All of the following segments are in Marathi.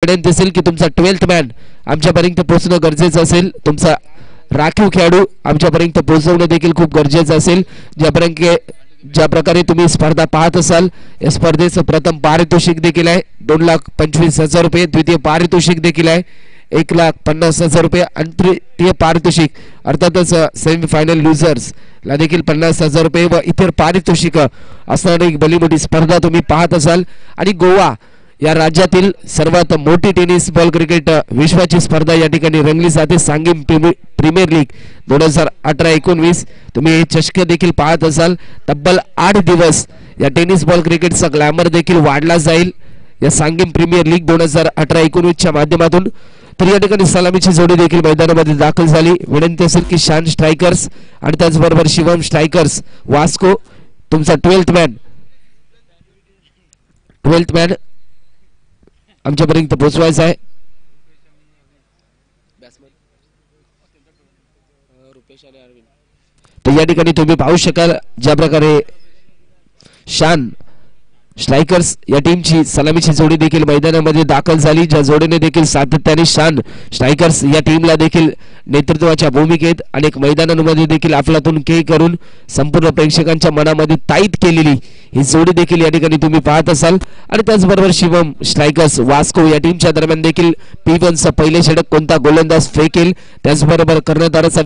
विनंती असेल की तुमचा 12th मॅन आमच्यापर्यंत पोहोचणं गरजेचं असेल, तुमचा राखीव खेळाडू आमच्यापर्यंत पोहोचवणं देखील खूप गरजेचं असेल। ज्या प्रकारे तुम्ही स्पर्धा पाहत असाल, या स्पर्धेचं प्रथम पारितोषिक देखील आहे 2,25,000 रुपये, द्वितीय पारितोषिक देखील आहे 1,50,000 रुपये आणि तृतीय पारितोषिक अर्थातच सेमीफायनल लुझर्स ला देखील 50,000 रुपये व इतर पारितोषिक असणारी एक भली मोठी स्पर्धा तुम्ही पाहत असाल। आणि गोवा या राज्यातील सर्वात मोठी टेनिस बॉल क्रिकेट विश्वाची स्पर्धा या ठिकाणी रंगली जाते, सांगीम प्रीमियर लीग 2018-19। तुम्ही हे चषक देखील पाहत असाल। तब्बल 8 दिवस या टेनिस बॉल क्रिकेटचा ग्लॅमर देखील वाढला जाईल या सांगीम प्रीमियर लीग 2018-19 च्या माध्यमातून। तर या ठिकाणी सलामीची जोडी देखील मैदानामध्ये दाखल झाली। विनंती असेल की शान स्ट्रायकर्स आणि त्याचबरोबर शिवम स्ट्रायकर्स वास्को तुमचा 12th मॅन आमच्यापर्यंत पोहोचवायचा आहे। तर या ठिकाणी तुम्ही पाहू शकाल ज्या प्रकारे शान स्ट्रायकर्स या टीमची सलामीची जोडी देखील मैदानामध्ये दाखल झाली, ज्या जोडीने देखील सातत्याने शान स्ट्रायकर्स या टीमला देखील नेतृत्वाच्या भूमिकेत अनेक मैदानांमध्ये देखील अफलातून खेळ करून संपूर्ण प्रेक्षकांच्या मनामध्ये ताईत केलेली ही जोडी देखील या ठिकाणी तुम्ही पाहत असाल। आणि त्याचबरोबर शिवम स्ट्रायकर्स वास्को या टीमच्या दरम्यान देखील P1चं पहिले षटक कोणता गोलंदाज फेकेल, त्याचबरोबर कर्णधाराचा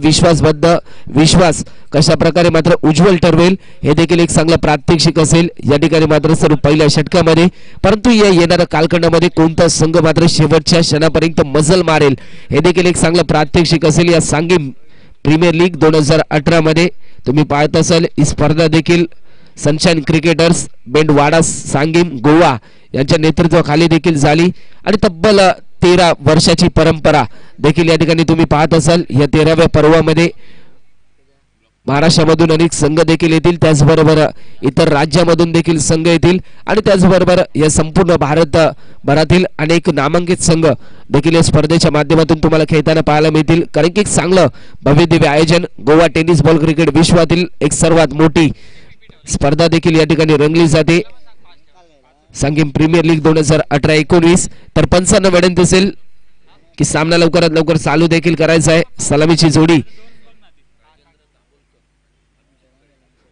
विश्वास कशा प्रकारे मात्र उज्ज्वल ठरवेल हे देखील एक चांगलं प्रात्यक्षिक असेल या ठिकाणी मात्र सर्व पहिल्या षटकामध्ये। परंतु या येणाऱ्या कालखंडामध्ये कोणता संघ मात्र शेवटच्या क्षणापर्यंत मजल मारेल हे देखील एक चांगलं प्रात्यक्षिक असेल या सांगीम प्रीमियर लीग 2018 मध्ये। तुम्ही पाहत असाल ही स्पर्धा देखील सनशाईन क्रिकेटर्स बेंडवाडा सांगीम गोवा यांच्या नेतृत्वाखाली देखील झाली आणि तब्बल 13 वर्षाची परंपरा देखील या ठिकाणी तुम्ही पाहत असाल। या 13व्या पर्वामध्ये महाराष्ट्रामधून अनेक संघ देखील येतील, त्याचबरोबर इतर राज्यामधून देखील संघ येतील आणि त्याचबरोबर या संपूर्ण भारतभरातील अनेक नामांकित संघ देखील या स्पर्धेच्या माध्यमातून तुम्हाला खेळताना पाहायला मिळतील। कारण की एक चांगलं भव्य दिव्य आयोजन, गोवा टेनिस बॉल क्रिकेट विश्वातील एक सर्वात मोठी स्पर्धा देखील या ठिकाणी रंगली जाते सांगीम प्रीमियर लीग 2018-19। तर पंचांना विनंती असेल की सामना लवकरात लवकर चालू देखील करायचा आहे। सलामीची जोडी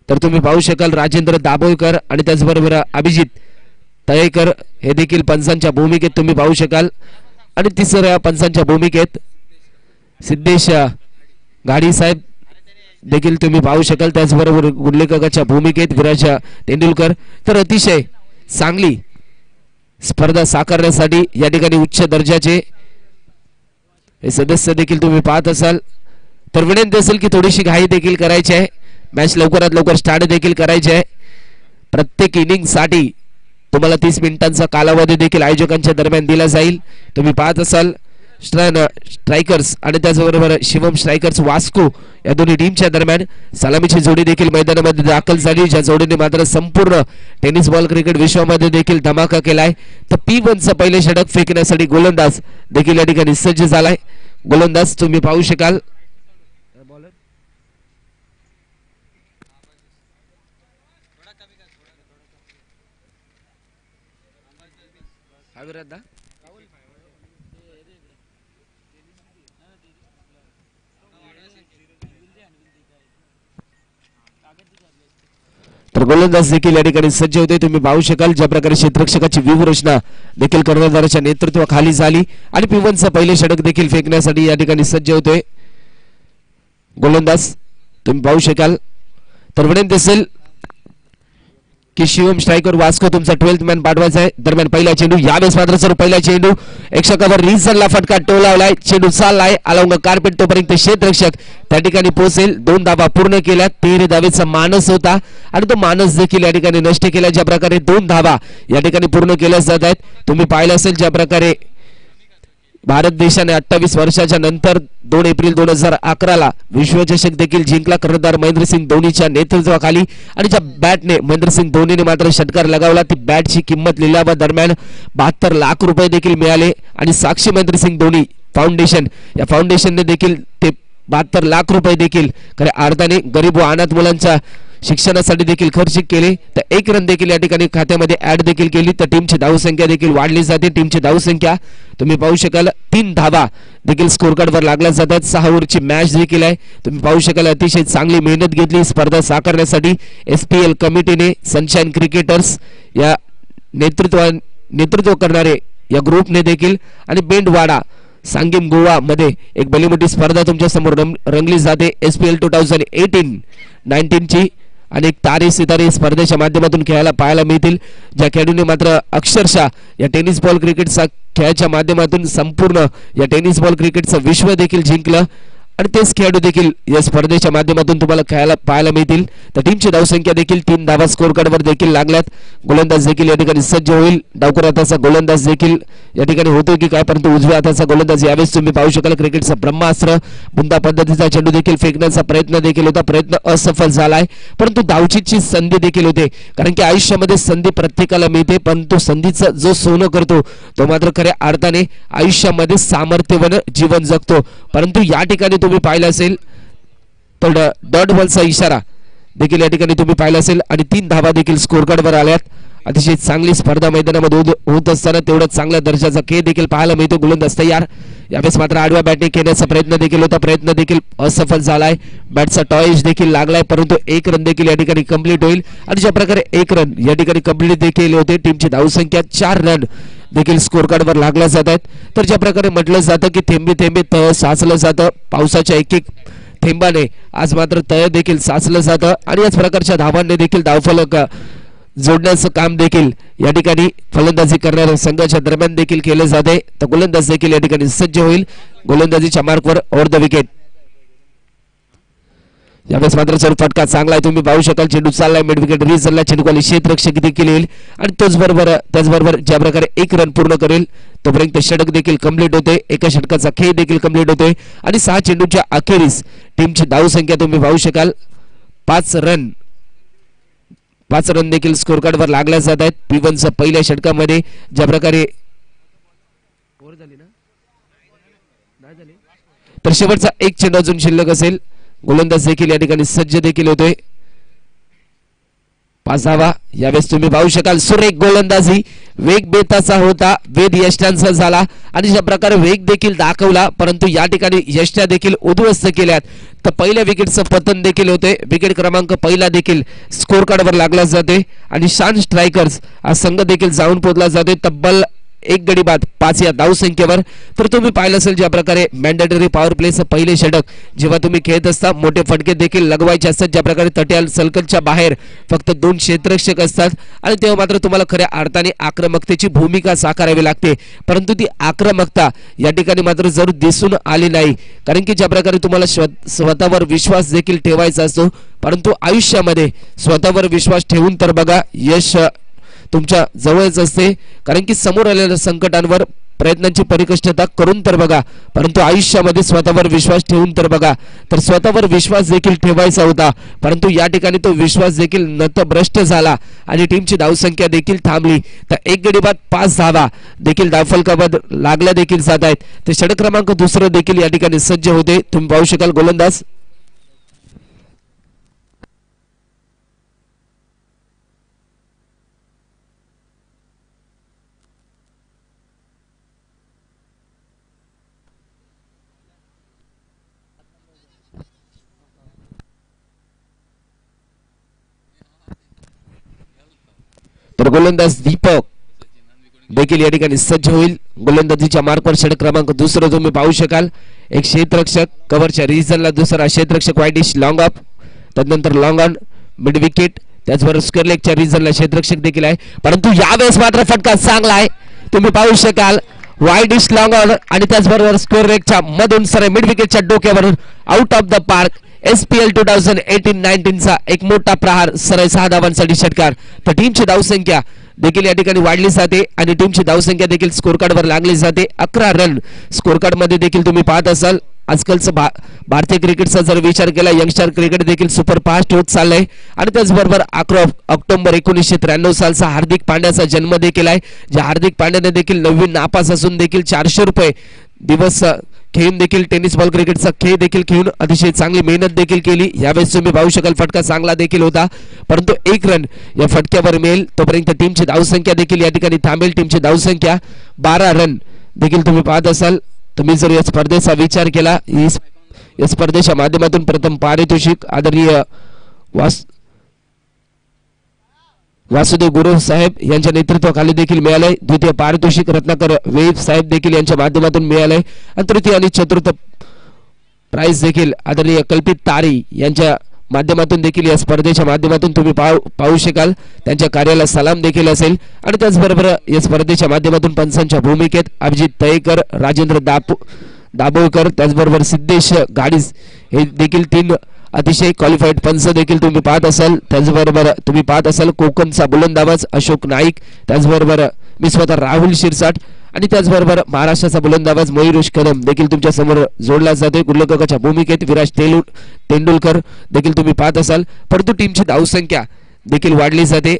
तर तुम्ही पाहू शकाल राजेंद्र दाभोळकर आणि त्याचबरोबर अभिजित तळेकर हे देखील पंचांच्या भूमिकेत तुम्ही पाहू शकाल। आणि तिसऱ्या पंचांच्या भूमिकेत सिद्धेश गाडी साहेब देखील तुम्ही पाहू शकाल, त्याचबरोबर गुडलेकाच्या भूमिकेत विराज तेंडुलकर। तर अतिशय चांगली स्पर्धा साकारण्यासाठी या ठिकाणी उच्च दर्जाचे हे सदस्य देखील तुम्ही पाहत असाल। तर विनंती असेल की थोडीशी घाई देखील करायची आहे, मॅच लवकरात लवकर स्टार्ट देखील करायची आहे। प्रत्येक इनिंगसाठी तुम्हाला 30 मिनिटांचा कालावधी देखील आयोजकांच्या दरम्यान दिला जाईल। तुम्ही पाहत असाल स्ट्रायकर्स आणि त्याचबरोबर शिवम स्ट्रायकर्स वास्को या दोन्ही टीमच्या दरम्यान सलामीची जोडी देखील मैदानामध्ये दाखल झाली, ज्या जोडीने मात्र संपूर्ण टेनिस बॉल क्रिकेट विश्वामध्ये देखील धमाका केलाय। तर P1चं पहिले षटक फेकण्यासाठी गोलंदाज देखील या ठिकाणी सज्ज झालाय। गोलंदाज तुम्ही पाहू शकाल तर गोलंदाज देखील या ठिकाणी सज्ज होते। तुम्ही पाहू शकाल ज्या प्रकारे क्षेत्ररक्षकाची व्यूहरचना देखील कर्णधाराच्या नेतृत्वाखाली झाली आणि P1चं पहिले षटक देखील फेकण्यासाठी या ठिकाणी सज्ज होते गोलंदाज तुम्ही पाहू शकाल। तर विनंती असेल की शिवम स्ट्रायकर वास्को तुमचा 12th मॅन पाठवायचा आहे। दरम्यान पहिला चेंडू यावेळेस मात्र सर पहिला चेंडू एक षटकावर रिझनला फटका टोलावलाय, चेंडू चाललाय अलॉंग कार्पेट, तोपर्यंत क्षेत्ररक्षक त्या ठिकाणी पोहोचेल। 2 धावा पूर्ण केल्या, 13 धावेचा मानस होता आणि तो मानस देखील या ठिकाणी नष्ट केला। ज्या प्रकारे 2 धावा या ठिकाणी पूर्ण केल्या जात आहेत तुम्ही पाहिलं असेल ज्या प्रकारे भारत देशाने 28 वर्षाच्या नंतर 2 एप्रिल 2011 ला विश्वचषक देखील जिंकला कर्णधार महेंद्रसिंग धोनीच्या नेतृत्वाखाली। आणि ज्या बॅटने महेंद्रसिंग धोनीने मात्र षटकार लगावला ती बॅटची किंमत लिलावा दरम्यान 72 लाख रुपये देखील मिळाले आणि साक्षी महेंद्रसिंग धोनी फाउंडेशन या फाउंडेशनने देखील ते 72 लाख रुपये देखील खऱ्या अर्थाने गरीब व अनाथ मुलांच्या शिक्षणासाठी देखील खर्चिक केले तर 1 रन देखील या ठिकाणी खात्यामध्ये ऍड देखील केली तर टीमची धावसंख्या देखील वाढली जाते. टीमची धावसंख्या तुम्ही पाहू शकाल 3 धावा देखील स्कोर कार्ड वर लागल्या जातात. 6 ओव्हरची मॅच देखील आहे. तुम्ही पाहू शकाल अतिशय चांगली मेहनत घेतली स्पर्धा साकारण्यासाठी SPL कमिटीने. सनशाईन क्रिकेटर्स या नेतृत्व करणारे या ग्रुपने देखील आणि बेंडवाडा सांगेम गोवा मध्ये एक भली मोठी स्पर्धा तुमच्या समोर रंगली जाते. SPL 2018-19 ची अनेक तारे सितारे स्पर्धेच्या माध्यमातून खेळायला पाहायला मिळतील. ज्या खेळाडूंनी मात्र अक्षरशः या टेनिस बॉल क्रिकेटचा खेळाच्या माध्यमातून संपूर्ण या टेनिस बॉल क्रिकेटचं विश्व देखील जिंकलं आणि तेच खेळाडू देखील या स्पर्धेच्या माध्यमातून तुम्हाला खेळायला पाहायला मिळतील. तर टीमची धावसंख्या देखील 3 धावा स्कोर कार्डवर देखील लागल्यात. गोलंदाज देखील या ठिकाणी सज्ज होईल. डावकर हाताचा गोलंदाज देखील या ठिकाणी होतो की काय, परंतु उजव्या हाताचा गोलंदाज यावेळेस तुम्ही पाहू शकाल क्रिकेटचा ब्रह्मास्त्र बुंदा पद्धतीचा चेंडू देखील फेकण्याचा प्रयत्न देखील होता. प्रयत्न असफल झालाय परंतु धावचीची संधी देखील होते. कारण की आयुष्यामध्ये संधी प्रत्येकाला मिळते परंतु संधीचं जो सोनं करतो तो मात्र खऱ्या अर्थाने आयुष्यामध्ये सामर्थ्यवान जीवन जगतो. परंतु या ठिकाणी तुम्ही पाहिलं असेल तर डॉट बॉलचा इशारा देखील या ठिकाणी तुम्ही पाहिलं असेल आणि 3 धावा देखील स्कोर कार्डवर आल्यात. अतिशय चांगली स्पर्धा मैदानामध्ये होत असताना तेवढा चांगल्या दर्जाचा खेळ देखील पाहायला मिळतो. गोलंदाज तयार. यावेळेस मात्र आडव्या बॅटने खेळण्याचा प्रयत्न देखील होता. प्रयत्न देखील असफल झालाय. बॅटचा टॉयज देखील लागलाय परंतु 1 रन देखील या ठिकाणी कंप्लीट होईल. आणि ज्या प्रकारे 1 रन या ठिकाणी कंप्लीट देखील होते टीमची धावसंख्या 4 रन देखील स्कोर कार्डवर लागल्या जात आहेत. तर ज्या प्रकारे म्हटलं जातं की थेंबे थेंबे तळ साचलं जातं, पावसाच्या एक एक थेंबाने आज मात्र तळ देखील साचलं जातं आणि याच प्रकारच्या धावांनी देखील धावफलक जोडण्याचं काम देखील या ठिकाणी फलंदाजी करणाऱ्या संघाच्या दरम्यान देखील केले जाते. तर गोलंदाज देखील या ठिकाणी सज्ज होईल. गोलंदाजीच्या मार्कवर ओव्हर द विकेट. यावेळेस मात्र चढ फटका चांगला आहे. तुम्ही पाहू शकाल चेंडू चाललाय मिड विकेट रिझनला. चेंडूखाली क्षेत्ररक्षक देखील येईल आणि त्याचबरोबर ज्या प्रकारे 1 रन पूर्ण करेल तोपर्यंत षटक देखील कंप्लीट होते. एका षटकाचा खेळ देखील कंप्लीट होते आणि 6 चेंडूच्या अखेरीस टीमची धावसंख्या तुम्ही पाहू शकाल 5 रन देखील स्कोर कार्डवर लागल्या जात आहेत. P1च्या पहिल्या षटकामध्ये ज्या प्रकारे तर शेवटचा 1 चेंडू अजून शिल्लक असेल. गोलंदाज देखील या ठिकाणी सज्ज देखील होतोय. 5 धावा यावेळेस तुम्ही पाहू शकाल. सुरेख गोलंदाजी वेग बेताचा होता, वेद यष्टांचा झाला आणि ज्या प्रकारे वेग देखील दाखवला परंतु या ठिकाणी यष्ट्या देखील उद्ध्वस्त केल्यात. तर पहिल्या विकेटचं पतन देखील होते. विकेट क्रमांक पहिला देखील स्कोर कार्डवर लागला जाते आणि शान स्ट्रायकर्स हा संघ देखील जाऊन पोहोचला जाते तब्बल 1 गडी बाद 5 या धावसंख्येवर. तर तुम्ही पाहिलं असेल ज्या प्रकारे मॅन्डेटरी पॉवर प्लेचं पहिले षटक जेव्हा तुम्ही खेळत असता मोठे फटके देखील लगवायचे असतात. ज्या प्रकारे तट्याल सर्कलच्या बाहेर फक्त 2 क्षेत्ररक्षक असतात आणि तेव्हा मात्र तुम्हाला खऱ्या अर्थाने आक्रमकतेची भूमिका साकारावी लागते. परंतु ती आक्रमकता या ठिकाणी मात्र जरूर दिसून आली नाही. कारण की ज्या प्रकारे तुम्हाला स्वतःवर विश्वास देखील ठेवायचा असतो परंतु आयुष्यामध्ये स्वतःवर विश्वास ठेवून तर बघा यश तुमच्या जवळच असते. कारण की समोर आलेल्या संकटांवर प्रयत्नांची परिकष्टता करून तर बघा परंतु आयुष्यामध्ये स्वतःवर विश्वास ठेवून तर बघा. तर स्वतःवर विश्वास देखील ठेवायचा होता परंतु या ठिकाणी तो विश्वास देखील नतभ्रष्ट झाला आणि टीमची धावसंख्या देखील थांबली. तर 1 गडी बाद 5 धावा देखील धावफलकावर लागल्या देखील जात आहेत. ते षटक क्रमांक 2 देखील या ठिकाणी सज्ज होते. तुम्ही पाहू शकाल गोलंदाज तर गोलंदाज दीपक देखील या ठिकाणी सज्ज होईल. गोलंदाजीच्या मार्कवर षटक क्रमांक 2 तुम्ही पाहू शकाल. एक क्षेत्ररक्षक कव्हरच्या रिजनला, दुसरा क्षेत्ररक्षक वाईडिश लॉंग ऑफ, त्यानंतर लॉंग ऑन मिड विकेट, त्याचबरोबर स्क्वेअर लेगच्या रिजनला क्षेत्ररक्षक देखील आहे. परंतु यावेळेस मात्र फटका चांगला आहे. तुम्ही पाहू शकाल वाईडिश लॉंग ऑन आणि त्याचबरोबर स्क्वेअर लेगच्या मधून सर मिड विकेटच्या डोक्यावरून out of the park. SPL 2018-19 चा एक मोठा प्रहार सरळ 6 धावांसाठी षटकार. तर टीमची धावसंख्या देखील या ठिकाणी वाढली जाते आणि टीमची धावसंख्या देखील स्कोर कार्डवर लागली जाते. 11 रन स्कोर कार्ड मध्ये देखील तुम्ही पाहत असाल. आजकालचं भारतीय क्रिकेटचा जर विचार केला यंगस्टर क्रिकेट देखील सुपर फास्ट होत चाललंय आणि त्याचबरोबर 11 ऑक्टोबर 1993 सालचा हार्दिक पांड्याचा जन्म देखील आहे. ज्या हार्दिक पांड्याने देखील 9वी नापास असून देखील 400 रुपये दिवस खेळून देखील टेनिस बॉल क्रिकेटचा खेळ देखील खेळून अतिशय चांगली मेहनत देखील केली. यावेळेस तुम्ही पाहू शकाल फटका चांगला देखील होता, परंतु 1 रन या फटक्यावर मिळेल तोपर्यंत टीमची धावसंख्या देखील या ठिकाणी थांबेल. टीमची धावसंख्या 12 रन देखील तुम्ही पाहत असाल. तुम्ही जर या स्पर्धेचा विचार केला, या स्पर्धेच्या माध्यमातून प्रथम पारितोषिक आदरणीय वासुदेव गुरु साहेब यांच्या नेतृत्वाखाली देखील मिळालंय. द्वितीय पारितोषिक रत्नाकर वेब साहेब देखील यांच्या माध्यमातून मिळालंय. आणि तृतीय आणि चतुर्थ प्राइज देखील आदरणीय कल्पित तारी यांच्या माध्यमातून देखील या स्पर्धेच्या माध्यमातून तुम्ही पाहू शकाल. त्यांच्या कार्याला सलाम देखील असेल. आणि त्याचबरोबर या स्पर्धेच्या माध्यमातून पंचांच्या भूमिकेत अभिजित तयेकर, राजेंद्र दाभोळकर, त्याचबरोबर सिद्धेश गाडीस हे देखील 3 अतिशय क्वालिफाईड पंच देखील तुम्ही पाहत असाल. त्याचबरोबर तुम्ही पाहत असाल कोकणचा बुलंदाबाज अशोक नाईक, त्याचबरोबर मी स्वतः राहुल शिरसाट आणि त्याचबरोबर महाराष्ट्राचा बुलंदाबाज मयुरेश कदम देखील तुमच्या समोर जोडला जातोय. गुल्लकाच्या भूमिकेत विराज तेंडुलकर देखील तुम्ही पाहत असाल. परंतु टीमची धावसंख्या देखील वाढली जाते.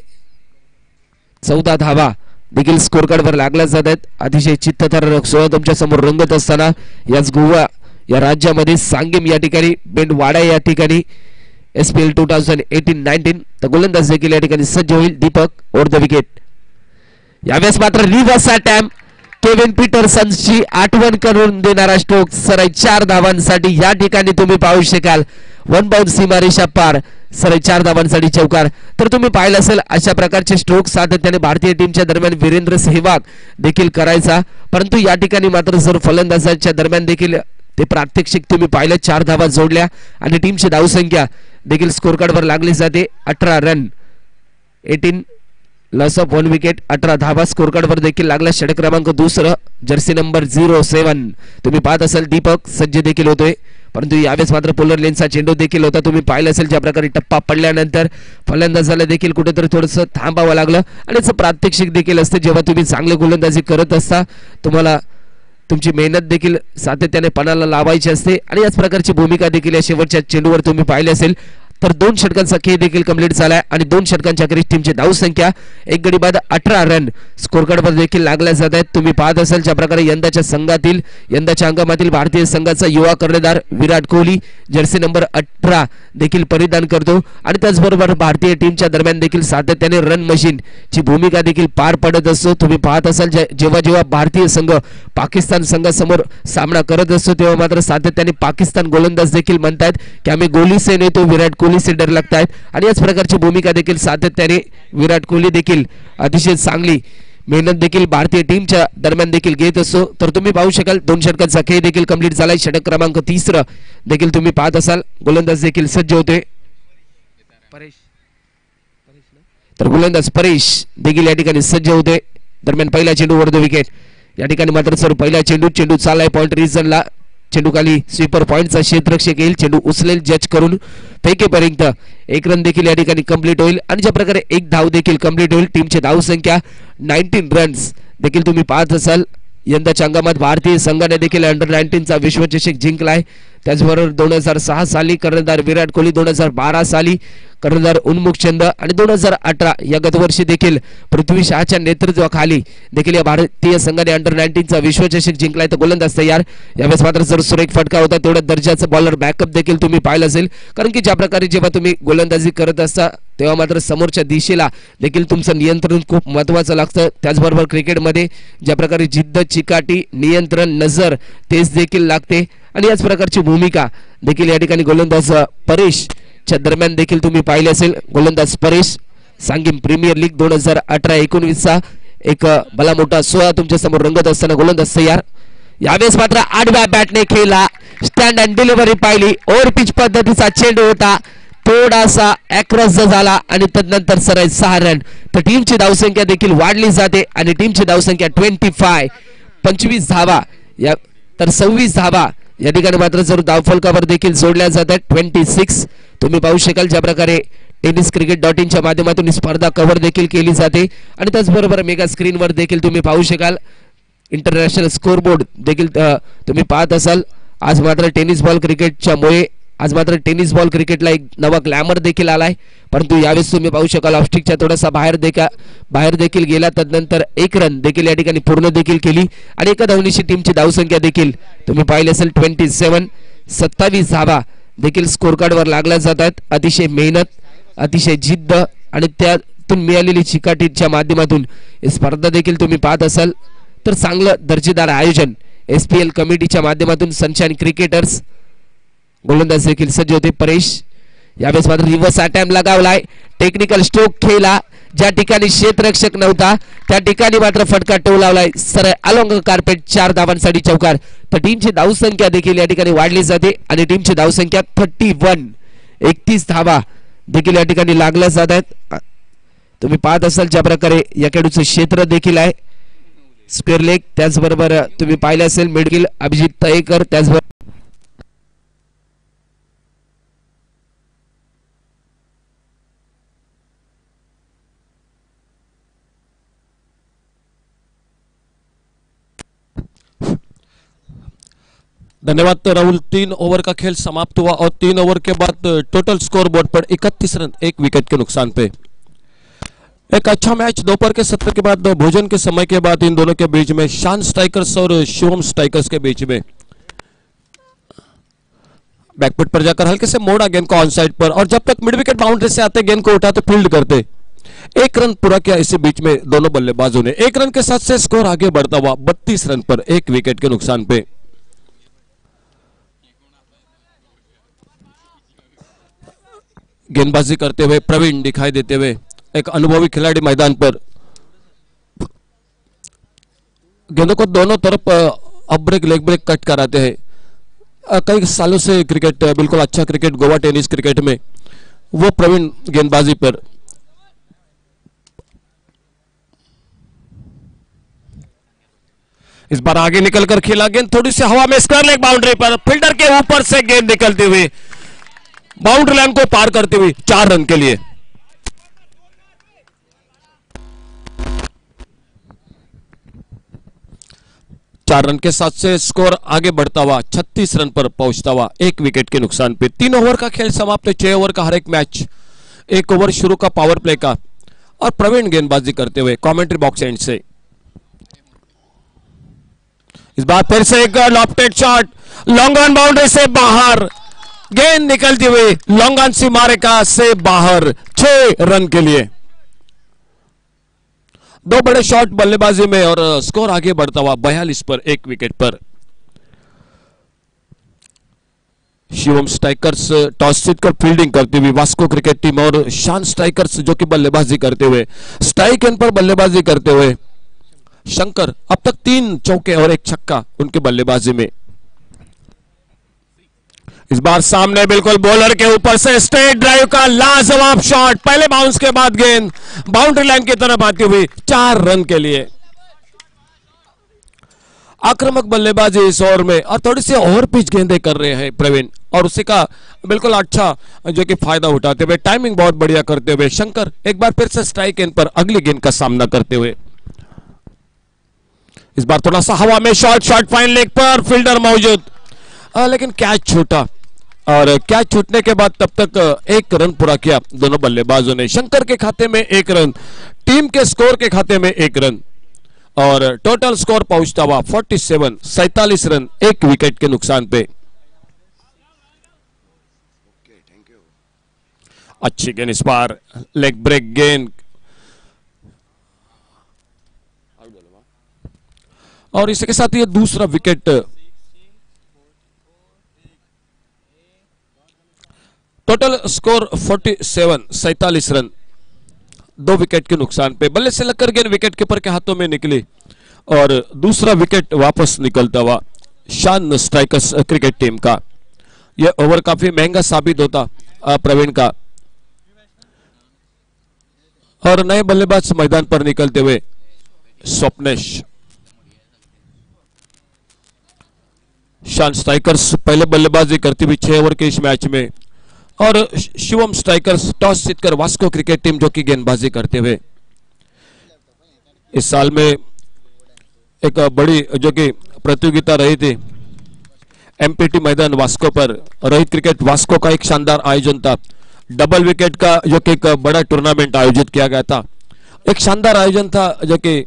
14 धावा देखील स्कोर कार्डवर लागल्या जात आहेत. अतिशय चित्तथरारक सोहळा तुमच्या समोर रंगत असताना याच गोवा या राज्यामध्ये सांगेम या ठिकाणी बेंडवाडा या ठिकाणी SPL 2018-19 तर गोलंदाज देखील या ठिकाणी सज्ज होईल. Deepak over the wicket. यावेळेस मात्र रिव्हर्स अटॅम्प्ट केविन पीटरसनची आठवण करून देणारा स्ट्रोक सराई 4 धावांसाठी या ठिकाणी तुम्ही पाहू शकाल. 1 बाउंड सीमारेषा पार, सराई 4 धावांसाठी चौकार. तर तुम्ही पाहिलं असेल अशा प्रकारचे स्ट्रोक सातत्याने भारतीय टीमच्या दरम्यान वीरेंद्र सेहवाग देखील करायचा, परंतु या ठिकाणी मात्र जर फलंदाजाच्या दरम्यान देखील ते प्रात्यक्षिक तुम्ही पाहिलं. 4 धावा जोडल्या आणि टीमची धावसंख्या देखील स्कोर कार्डवर लागली जाते. 18 रन, 18 लॉस ऑफ 1 विकेट, 18 धावा स्कोर कार्डवर देखील लागला. षटक क्रमांक 2 जर्सी नंबर 07 तुम्ही पाहत असाल दीपक सज्ज देखील होतोय. परंतु यावेळेस मात्र पोलर लेनचा चेंडू देखील होता. तुम्ही पाहिलं असेल ज्या प्रकारे टप्पा पडल्यानंतर फलंदाजाला देखील कुठेतरी थोडंसं थांबावं लागलं आणि याचं प्रात्यक्षिक देखील असतं. जेव्हा तुम्ही चांगले गोलंदाजी करत असता तुम्हाला तुमची मेहनत देखील सातत्याने पणाला लावायची असते आणि याच प्रकारची भूमिका देखील या शेवटच्या चेंडूवर तुम्ही पाहिली असेल. तर 2 षटकांचा खेळ देखील कंप्लीट झालाय आणि 2 षटकांच्या अखेरीस टीमची धावसंख्या 1 गडी बाद 18 रन स्कोर कार्डवर देखील लागल्या जात आहेत. तुम्ही पाहत असाल ज्या प्रकारे यंदाच्या हंगामातील भारतीय संघाचा युवा कर्णधार विराट कोहली जर्सी नंबर 18 देखील परिधान करतो आणि त्याचबरोबर भारतीय टीमच्या दरम्यान देखील सातत्याने रन मशीन ची भूमिका देखील पार पडत असतो. तुम्ही पाहत असाल जेव्हा भारतीय संघ पाकिस्तान संघासमोर सामना करत असतो तेव्हा मात्र सातत्याने पाकिस्तान गोलंदाज देखील म्हणतात की आम्ही गोली से नाही तो विराट कोहली से डर लगता है आणि याच प्रकारची भूमिका देखील सातत्याने विराट कोहली देखील अतिशय चांगली मेहनत देखील भारतीय टीमच्या दरम्यान देखील घेत असतो. तर तुम्ही पाहू शकाल 2 षटकांचा खेळ देखील कंप्लीट झालाय. षटक क्रमांक 3 देखील तुम्ही पाहत असाल. गोलंदाज देखील सज्ज होते. तर गोलंदाज परेश देखील या ठिकाणी सज्ज होते. दरम्यान पहिला चेंडू वर द विकेट. या ठिकाणी मात्र सर पहिला चेंडू चाललाय पॉइंट रिजनला. चेंडू खाली स्वीपर पॉइंटचा क्षेत्ररक्षक येईल. चेंडू उचलेल जज करून फेकेपर्यंत 1 रन देखील या ठिकाणी कंप्लीट होईल आणि ज्या प्रकारे 1 धाव देखील कंप्लीट होईल. टीमची धावसंख्या 19 रन्स देखील तुम्ही पाहत असाल. यंदाच्या हंगामात भारतीय संघाने देखील अंडर-19 चा विश्वचषक जिंकलाय. त्याचबरोबर 2006 साली कर्णधार विराट कोहली, 2012 साली कर्णधार उन्मुख चंद आणि 2018 या गतवर्षी देखील पृथ्वी शहाच्या नेतृत्वाखाली देखील या भारतीय संघाने अंडर-19 चा विश्वचषक जिंकलाय. तर गोलंदाज तयार. यावेळेस मात्र जर सुरेख फटका होता तेवढा दर्जाचा बॉलर बॅकअप देखील तुम्ही पाहिलं असेल, कारण की ज्या प्रकारे जेव्हा तुम्ही गोलंदाजी करत असता तेव्हा मात्र समोरच्या दिशेला देखील तुमचं नियंत्रण खूप महत्त्वाचं लागतं. त्याचबरोबर क्रिकेटमध्ये ज्या प्रकारे जिद्द, चिकाटी, नियंत्रण, नजर तेच देखील लागते आणि याच प्रकारची भूमिका देखील या ठिकाणी गोलंदाज परेश च्या दरम्यान देखील तुम्ही पाहिले असेल. गोलंदाज परेश सांगीम प्रीमियर लीग 2018-19 चा एक भला मोठा सोहळा तुमच्या समोर रंगत असताना गोलंदाज तयार. यावेळेस मात्र आडव्या बॅटने खेळला, स्टँड अँड डिलिव्हरी पाहिली. ओव्हर पिच पद्धतीचा चेंडू होता, थोडासा ॲक्रॉस झाला आणि तदनंतर सराई 6 रन. तर टीमची धावसंख्या देखील वाढली जाते आणि टीमची धावसंख्या 25 धावा या तर 26 धावा या ठिकाणी मात्र जर धावफलकावर देखील जोडल्या जातात. 26 तुम्ही पाहू शकाल ज्या प्रकारे tenniscricket.in च्या माध्यमातून स्पर्धा कव्हर देखील केली जाते आणि त्याचबरोबर मेगा स्क्रीनवर देखील तुम्ही पाहू शकाल. इंटरनॅशनल स्कोरबोर्ड देखील तुम्ही पाहत असाल. आज मात्र टेनिस बॉल क्रिकेटच्या मुळे आज मात्र टेनिस बॉल क्रिकेटला एक नवा ग्लॅमर देखील आलाय, परंतु यावेळेस तुम्ही पाहू शकाल ऑफस्टिकच्या थोडासा बाहेर देखील गेला. तदनंतर एक रन देखील या ठिकाणी पूर्ण देखील केली आणि एका धावणीची टीमची धावसंख्या देखील तुम्ही पाहिली असेल 27. 27 धावा देखील स्कोर कार्डवर लागल्या जात आहेत. अतिशय मेहनत, अतिशय जिद्द आणि त्यातून मिळालेली चिकाटीच्या माध्यमातून ही स्पर्धा देखील तुम्ही पाहत असाल तर चांगलं दर्जेदार आयोजन SPL कमिटीच्या माध्यमातून सनशाईन क्रिकेटर्स गोलंदाज देखील सज्ज होते. परेश यावेळेस मात्र रिव्हर्स अटॅम्प लगावलाय, टेक्निकल स्ट्रोक खेळला. ज्या ठिकाणी क्षेत्ररक्षक नव्हता त्या ठिकाणी मात्र फटका टोलावलाय. सरळ अलोंग कार्पेट 4 धावांसाठी चौकार. तर टीमची धावसंख्या देखील या ठिकाणी वाढली जाते आणि टीमची धावसंख्या 31. 31 धावा देखील या ठिकाणी लागल्या जात आहेत. तुम्ही पाहत असाल ज्या प्रकारे या खेळाडूचं क्षेत्र देखील आहे स्क्वेअर लेग. त्याचबरोबर तुम्ही पाहिलं असेल मिडगिल अभिजित तयेकर, त्याचबरोबर धन्यवाद राहुल। 3 ओवर का खेल समाप्त हुआ और 3 ओवर के बाद टोटल स्कोर बोर्ड पर 31 रन 1 विकेट के नुकसान पे। एक अच्छा मैच दोपहर के सत्र के बाद भोजन के समय के बाद इन दोनों के बीच में शान स्ट्राइकर्स और शिवम स्ट्राइकर्स के बीच में बैकफुट पर जाकर हल्के से मोड़ा गेंद को ऑन साइड पर और जब तक मिड विकेट बाउंड्री से आते गेंद को उठाते फील्ड करते। 1 रन पूरा किया इसी बीच में दोनों बल्लेबाजों ने। 1 रन के साथ से स्कोर आगे बढ़ता हुआ 32 रन पर 1 विकेट के नुकसान पे। गेंदबाजी करते हुए प्रवीण दिखाई देते हुए एक अनुभवी खिलाड़ी मैदान पर गेंदों को दोनों तरफ off break leg break cut कराते हैं। कई सालों से क्रिकेट बिल्कुल अच्छा क्रिकेट गोवा टेनिस क्रिकेट में वो प्रवीण गेंदबाजी पर इस बार आगे निकलकर खेला गेंद थोड़ी सी हवा में स्क्वायर लेग बाउंड्री पर फील्डर के ऊपर से गेंद निकलती हुई बाउंड्री लाइन को पार करते हुए 4 रन के लिए। चार रन के साथ से स्कोर आगे बढ़ता हुआ 36 रन पर पहुंचता हुआ 1 विकेट के नुकसान पे। 3 ओवर का खेल समाप्त है। 6 ओवर का हर एक मैच। 1 ओवर शुरू का पावर प्ले का और प्रवीण गेंदबाजी करते हुए कमेंट्री बॉक्स एंड से इस बार फिर से एक lofted shot long on boundary से बाहर गेंद निकलती हुई लॉन्ग ऑन सीमारेखा से बाहर 6 रन के लिए। 2 बड़े शॉट बल्लेबाजी में और स्कोर आगे बढ़ता हुआ 42 पर 1 विकेट पर। शिवम स्ट्राइकर्स टॉस जीतकर फील्डिंग करती हुई वास्को क्रिकेट टीम और शान स्ट्राइकर्स जो कि बल्लेबाजी करते हुए स्ट्राइक एंड पर बल्लेबाजी करते हुए शंकर अब तक 3 चौके और 1 छक्का उनके बल्लेबाजी में। इस बार सामने बिल्कुल बॉलर के ऊपर से स्ट्रेट ड्राइव का लाजवाब शॉट पहले बाउंस के बाद गेंद बाउंड्री लाइन की तरफ आती हुई 4 रन के लिए। आक्रामक बल्लेबाजी इस ओवर में और थोड़ी सी ओवर पिच गेंदें कर रहे हैं प्रवीण और उसी का बिल्कुल अच्छा जो कि फायदा उठाते हुए टाइमिंग बहुत बढ़िया करते हुए शंकर एक बार फिर से स्ट्राइक एंड पर अगली गेंद का सामना करते हुए। इस बार थोड़ा सा हवा में शॉट फाइन लेग पर फील्डर मौजूद लेकिन कैच छूटा और कैच छूटने के बाद तब तक 1 रन पूरा किया दोनों बल्लेबाजों ने। शंकर के खाते में 1 रन, टीम के स्कोर के खाते में 1 रन और टोटल स्कोर पहुंचता हुआ 47 रन 1 विकेट के नुकसान पे। अच्छी गेंद इस बार लेग ब्रेक गेंद और इसी के साथ ये दूसरा wicket. Total score 47 run 2 wicket के नुकसान पे। बल्ले से लगकर गेंद विकेट कीपर के हाथों में निकली और दूसरा विकेट वापस निकलता हुआ शान स्ट्राइकर्स क्रिकेट टीम का। यह ओवर काफी महंगा साबित होता प्रवीण का और नए बल्लेबाज मैदान पर निकलते हुए स्वप्नेश। शान स्ट्राइकर्स पहले बल्लेबाजी करती हुई 6 ओवर के इस मैच में और शिवम स्ट्राइकर्स टॉस जीतकर वास्को क्रिकेट टीम जो कि गेंदबाजी करते हुए। इस साल में एक बड़ी जो कि प्रतियोगिता रही थी एमपीटी मैदान वास्को पर रोहित क्रिकेट वास्को का एक शानदार आयोजन था। डबल विकेट का जो कि एक बड़ा टूर्नामेंट आयोजित किया गया था, एक शानदार आयोजन था जो कि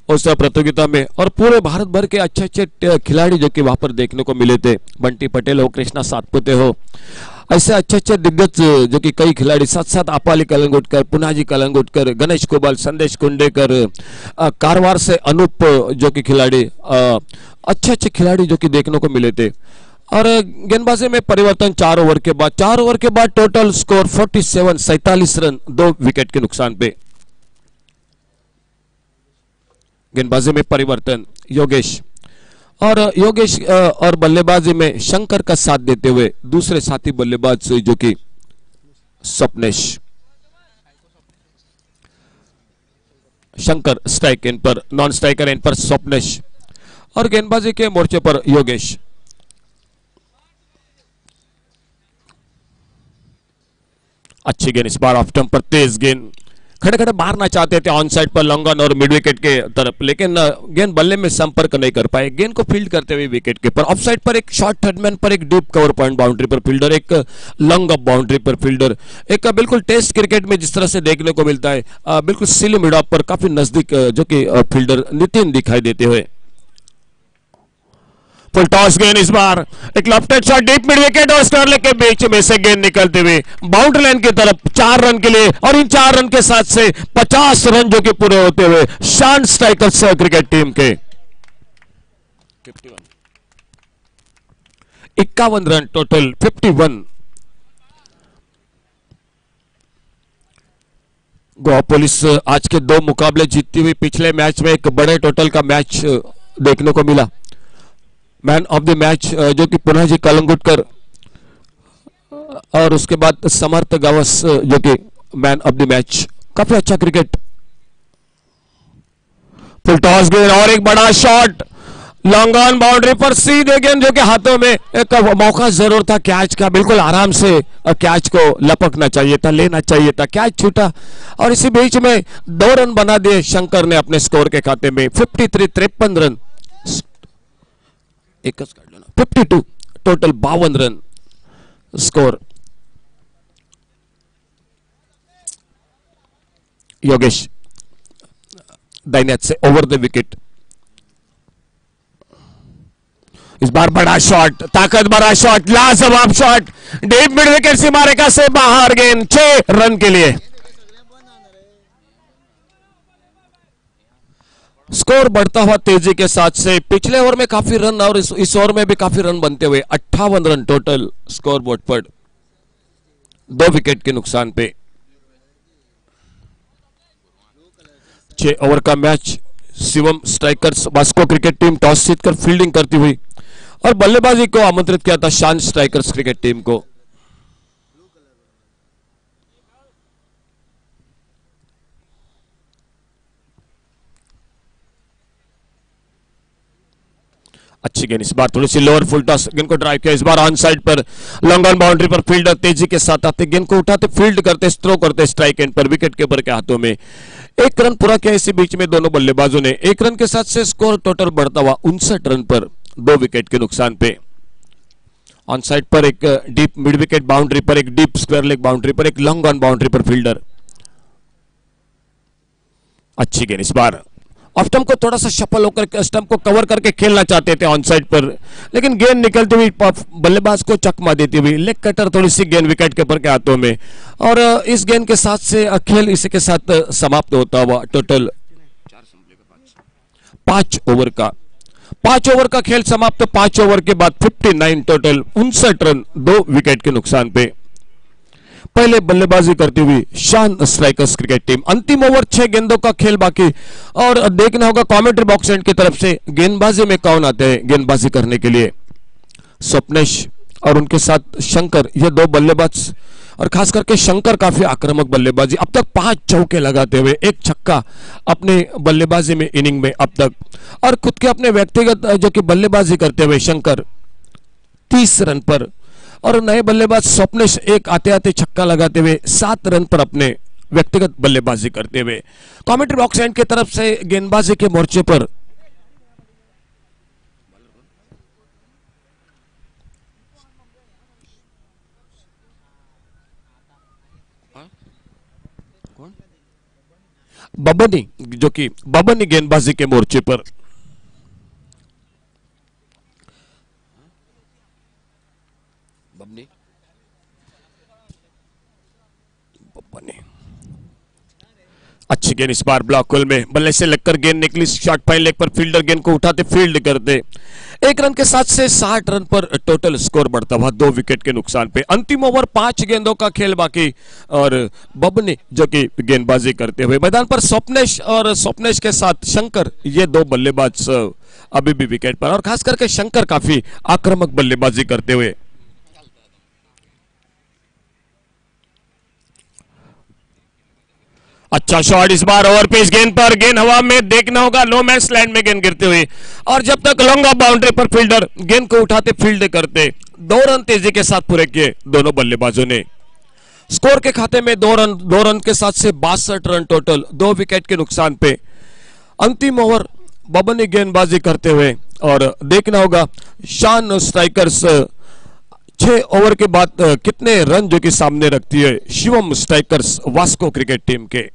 उस प्रतियोगिता में, और पूरे भारत भर के अच्छे अच्छे खिलाड़ी जो कि वहां पर देखने को मिले थे। बंटी पटेल हो, कृष्णा सातपुते हो, ऐसे अच्छे अच्छे दिग्गज जो कि कई खिलाड़ी, साथ साथ आपाली कलंगुटकर, पुनाजी कलंगुटकर, गणेश कुबल, संदेश कुंडेकर, कारवार से अनूप जो कि खिलाड़ी, अच्छे अच्छे खिलाड़ी जो कि देखने को मिले थे। और गेंदबाजी में परिवर्तन 4 ओवर के बाद टोटल स्कोर 47 रन 2 विकेट के नुकसान पे। गेंदबाजी में परिवर्तन योगेश और बल्लेबाजी में शंकर का साथ देते हुए दूसरे साथी बल्लेबाज जो कि स्वप्नेश। शंकर स्ट्राइक एंड पर, नॉन स्ट्राइकर एंड पर स्वप्नेश, और गेंदबाजी के मोर्चे पर योगेश। अच्छी गेंद इस बार ऑफ स्टंप पर, तेज गेंद, खड़े खड़े मारना चाहते थे ऑन साइड पर लॉन्ग और मिड विकेट के तरफ, लेकिन गेंद बल्ले में संपर्क नहीं कर पाए। गेंद को फील्ड करते हुए विकेट के पर, ऑफ साइड पर एक शॉर्ट थर्डमैन पर एक डीप कवर पॉइंट बाउंड्री पर फील्डर, एक लॉन्ग अप बाउंड्री पर फील्डर, एक बिल्कुल टेस्ट क्रिकेट में जिस तरह से देखने को मिलता है, बिल्कुल सिली मिड ऑफ पर काफी नजदीक जो कि फील्डर नितिन दिखाई देते हुए। फुल टॉस गेंद इस बार, एक left shot deep mid wicket और स्टर्लिंग के बीच में से गेंद निकलते हुए बाउंड्री लाइन की तरफ 4 रन के लिए, और इन 4 रन के साथ से 50 रन जो कि पूरे होते हुए शान स्ट्राइकर्स क्रिकेट टीम के 51 रन टोटल 51। गोवा पुलिस आज के 2 मुकाबले जीतती हुई पिछले मैच में एक बड़े टोटल का मैच देखने को मिला। मैन ऑफ द मैच जो कि पुनाजी कलंगुटकर, और उसके बाद समर्थ गावस जो कि मैन ऑफ द मैच। काफी अच्छा क्रिकेट। फुल टॉस गेंद और एक बड़ा शॉट लॉन्ग ऑन बाउंड्री पर, सीधे गेंद जो कि हाथों में, एक मौका जरूर था कैच का, बिल्कुल आराम से कैच को लपकना चाहिए था, लेना चाहिए था, कैच छूटा, और इसी बीच में 2 रन बना दिए शंकर ने अपने स्कोर के खाते में। 53 run, 52 total 52 run score. Yogesh दाइनेट से ओवर द विकेट, इस बार बड़ा शॉट, ताकत भरा शॉट, लाजवाब शॉट, डीप मिड विकेट सीमा रेखा से बाहर, गेंद 6 रन के लिए। स्कोर बढ़ता हुआ तेजी के साथ से, पिछले ओवर में काफी रन और इस ओवर में भी काफी रन बनते हुए 58 रन टोटल स्कोर बोर्ड पर 2 विकेट के नुकसान पे। 6 ओवर का match. Shivam strikers Vasco cricket team toss जीतकर फील्डिंग करती हुई, और बल्लेबाजी को आमंत्रित किया था शान स्ट्राइकर्स क्रिकेट टीम को। अच्छी गेंद इस बार, थोड़ी सी लोअर फुल टॉस, गेंद को ड्राइव किया, इस बार ऑन साइड पर लॉन्ग ऑन बाउंड्री पर फील्डर तेजी के साथ आते, गेंद को उठाते, फील्ड करते, थ्रो करते स्ट्राइक एंड पर, विकेट कीपर के हाथों में। 1 रन पूरा किया। इसी बीच में दोनों बल्लेबाजों ने 1 रन के साथ से स्कोर टोटल बढ़ता हुआ 59 रन पर 2 विकेट के नुकसान पे। ऑन साइड पर एक डीप मिड विकेट बाउंड्री पर, एक डीप स्क्वायर लेग बाउंड्री पर, एक लॉन्ग ऑन बाउंड्री पर फील्डर। अच्छी गेंद इस बार, ऑफ स्टंप को थोड़ा सा शफल होकर स्टंप को कवर करके खेलना चाहते थे ऑन साइड पर, लेकिन गेंद निकलती हुई बल्लेबाज को चकमा देती हुई लेग कटर, थोड़ी सी गेंद विकेट कीपर के हाथों में, और इस गेंद के साथ से खेल इसी के साथ समाप्त होता हुआ टोटल 5 ओवर का खेल समाप्त। 5 ओवर के बाद 59 टोटल 59 रन 2 विकेट के नुकसान पे। पहले बल्लेबाजी करती हुई शान स्ट्राइकर्स क्रिकेट टीम। अंतिम ओवर 6 गेंदों का खेल बाकी, और देखना होगा कमेंट्री बॉक्स एंड की तरफ से गेंदबाजी में कौन आते हैं गेंदबाजी करने के लिए। स्वप्नेश और उनके साथ शंकर, ये 2 बल्लेबाज, और खास करके शंकर काफी आक्रामक बल्लेबाजी, अब तक 5 चौके लगाते हुए 1 छक्का अपने बल्लेबाजी में इनिंग में अब तक, और खुद के अपने व्यक्तिगत जो कि बल्लेबाजी करते हुए शंकर 30 रन पर, और नए बल्लेबाज स्वप्नेश एक आते आते छक्का लगाते हुए 7 रन पर अपने व्यक्तिगत बल्लेबाजी करते हुए। कमेंट्री बॉक्स एंड की तरफ से गेंदबाजी के मोर्चे पर बबनी, जो कि बबनी गेंदबाजी के मोर्चे पर। बबनी अच्छी गेंद इस बार ब्लॉक होल में, बल्ले से लगकर गेंद निकली, शॉर्ट फाइन लेग पर फील्डर गेंद को उठाते फील्ड करते। एक रन के साथ से 60 रन पर टोटल स्कोर बढ़ता हुआ 2 विकेट के नुकसान पे। अंतिम ओवर 5 गेंदों का खेल बाकी और बबनी जो कि गेंदबाजी करते हुए मैदान पर स्वप्नेश और स्वप्नेश के साथ शंकर, ये 2 बल्लेबाज अभी भी विकेट पर, और खास करके शंकर काफी आक्रामक बल्लेबाजी करते हुए। अच्छा शॉट इस बार ओवर पिच गेंद पर, गेंद हवा में, देखना होगा नो मैच लैंड में गेंद गिरते हुए, और जब तक लॉन्ग ऑफ बाउंड्री पर फील्डर गेंद को उठाते फील्ड करते। 2 रन तेजी के साथ पूरे किए दोनों बल्लेबाजों ने। स्कोर के खाते में 2 रन के साथ से 62 रन टोटल, 2 विकेट के नुकसान पे। अंतिम ओवर बबनी गेंदबाजी करते हुए, और देखना होगा शान स्ट्राइकर्स 6 ओवर के बाद कितने रन जो कि सामने रखती है Shivam strikers Vasco cricket team के।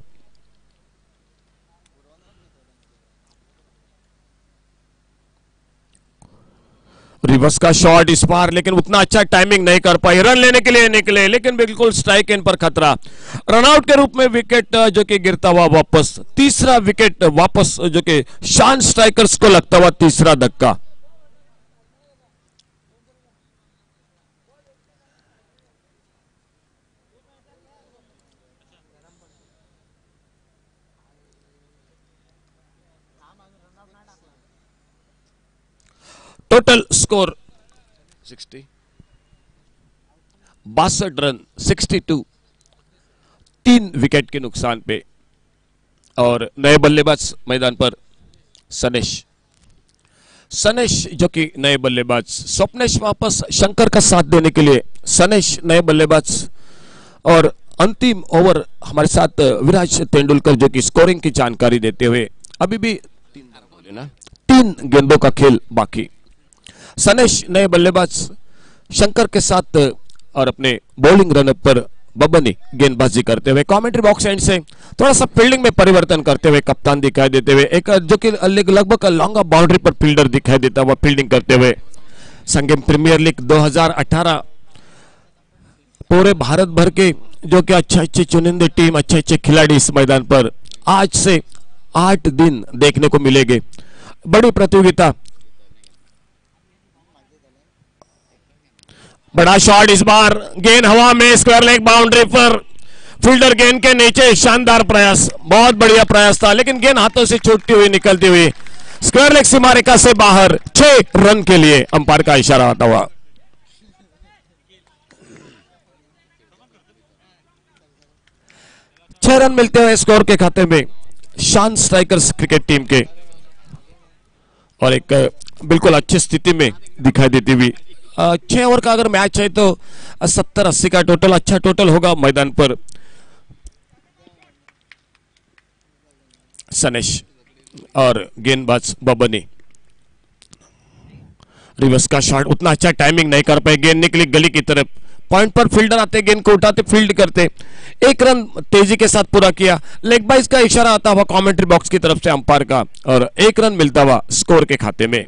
रिवर्स का शॉट इस बार, लेकिन उतना अच्छा टाइमिंग नहीं कर पाई, रन लेने के लिए निकले लेकिन बिल्कुल स्ट्राइक इन पर खतरा। रनआउट के रूप में विकेट जो कि गिरता हुआ वापस, तीसरा विकेट वापस जो कि शान स्ट्राइकर्स को लगता हुआ तीसरा धक्का। टोटल स्कोर 62 रन 62, 3 विकेट के नुकसान पे। और नए बल्लेबाज मैदान पर सनेश जो कि नए बल्लेबाज, स्वप्नेश वापस शंकर का साथ देने के लिए, सनेश नए बल्लेबाज। और अंतिम ओवर हमारे साथ विराज तेंदुलकर जो कि स्कोरिंग की जानकारी देते हुए। अभी भी 3 गेंदों का खेल बाकी। सनेश नए बल्लेबाज शंकर के साथ, और अपने बॉलिंग रनअप पर बबनी गेंदबाजी करते हुए। कमेंट्री बॉक्स एंड से थोड़ा सा फील्डिंग में परिवर्तन करते हुए कप्तान दिखाई देते हुए, एक जो कि लगभग लॉन्ग ऑफ बाउंड्री पर फील्डर दिखाई देता हुआ फील्डिंग करते हुए। संगम प्रीमियर लीग 2018 पूरे भारत भर के जो कि अच्छे चुनिंदे टीम, अच्छे खिलाड़ी इस मैदान पर आज से 8 दिन देखने को मिलेंगे। बड़ी प्रतियोगिता। बड़ा शॉट इस बार, गेंद हवा में, स्क्वायर लेग बाउंड्री पर, फील्डर गेंद के नीचे, शानदार प्रयास, बहुत बढ़िया प्रयास था, लेकिन गेंद हाथों से छूटती हुई निकलती हुई स्क्वायर लेग सीमा रेखा से बाहर। 6 रन के लिए अंपायर का इशारा आता हुआ। छह रन मिलते हुए स्कोर के खाते में शान स्ट्राइकर्स क्रिकेट टीम के, और एक बिल्कुल अच्छी स्थिति में दिखाई देती हुई। 6 ओवर का अगर मैच है तो 70-80 का टोटल, अच्छा टोटल होगा मैदान पर। सनेश और गेंदबाज बबनी। रिवर्स का शॉट, उतना अच्छा टाइमिंग नहीं कर पाए, गेंद निकली गली की तरफ, पॉइंट पर फील्डर आते, गेंद को उठाते फील्ड करते। 1 रन तेजी के साथ पूरा किया। लेग बाइज का इशारा आता हुआ कमेंट्री बॉक्स की तरफ से अंपायर का, और 1 रन मिलता हुआ स्कोर के खाते में।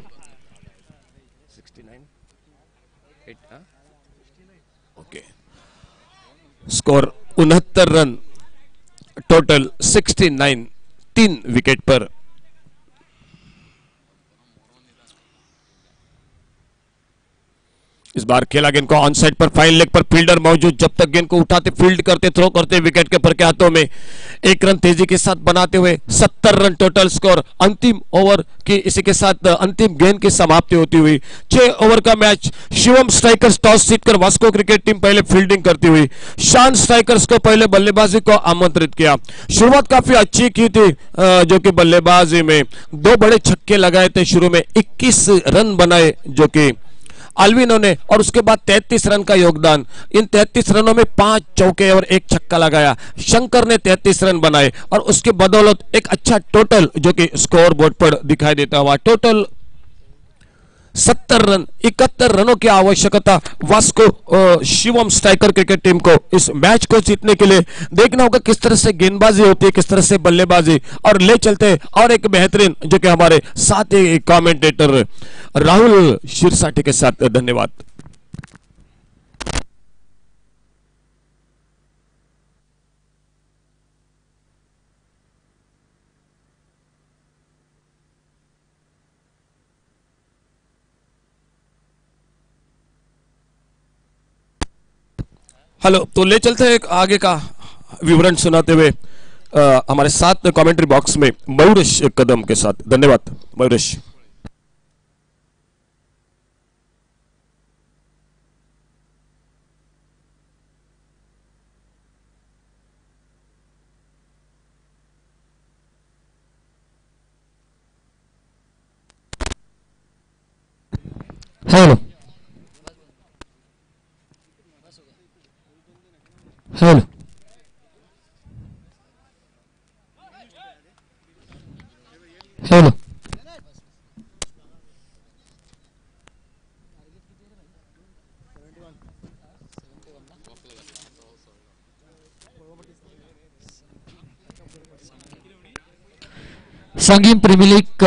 स्कोर 69 रन टोटल, 69, 3 विकेट पर। इस बार खेला गेंद को on side per, fine leg per fielder मौजूद, जब तक गेंद को उठाते फील्ड करते थ्रो करते विकेट कीपर के हाथों में। 1 रन तेजी के साथ बनाते हुए 70 रन टोटल स्कोर। अंतिम ओवर की इसी के साथ अंतिम गेंद की समाप्ति होती हुई। 6 ओवर का मैच। शिवम स्ट्राइकर्स टॉस जीतकर वास्को क्रिकेट टीम पहले फील्डिंग करती हुई, शान स्ट्राइकर्स को पहले बल्लेबाजी को आमंत्रित किया। शुरुआत काफी अच्छी की थी जो कि बल्लेबाजी में 2 बड़े छक्के लगाए थे शुरू में, 21 रन बनाए जो कि अल्विनो ने, और उसके बाद 33 रन का योगदान। इन 33 रनों में 5 चौके और 1 छक्का लगाया। शंकर ने 33 रन बनाए, और उसके बदौलत एक अच्छा टोटल जो कि स्कोर बोर्ड पर दिखाई देता हुआ। टोटल 70 रन 71 रनों की आवश्यकता Vasco Shivam striker cricket team को इस मैच को जीतने के लिए। देखना होगा किस तरह से गेंदबाजी होती है, किस तरह से बल्लेबाजी, और ले चलते और एक बेहतरीन जो कि हमारे साथ ही कमेंटेटर राहुल शिरसाटी के साथ। धन्यवाद। हेलो, तो ले चलते हैं एक आगे का विवरण सुनाते हुए हमारे साथ कमेंट्री बॉक्स में मयूरेश कदम के साथ। धन्यवाद मयूरेश। हेलो हेलो हेलो संगीम प्रीमियर लीग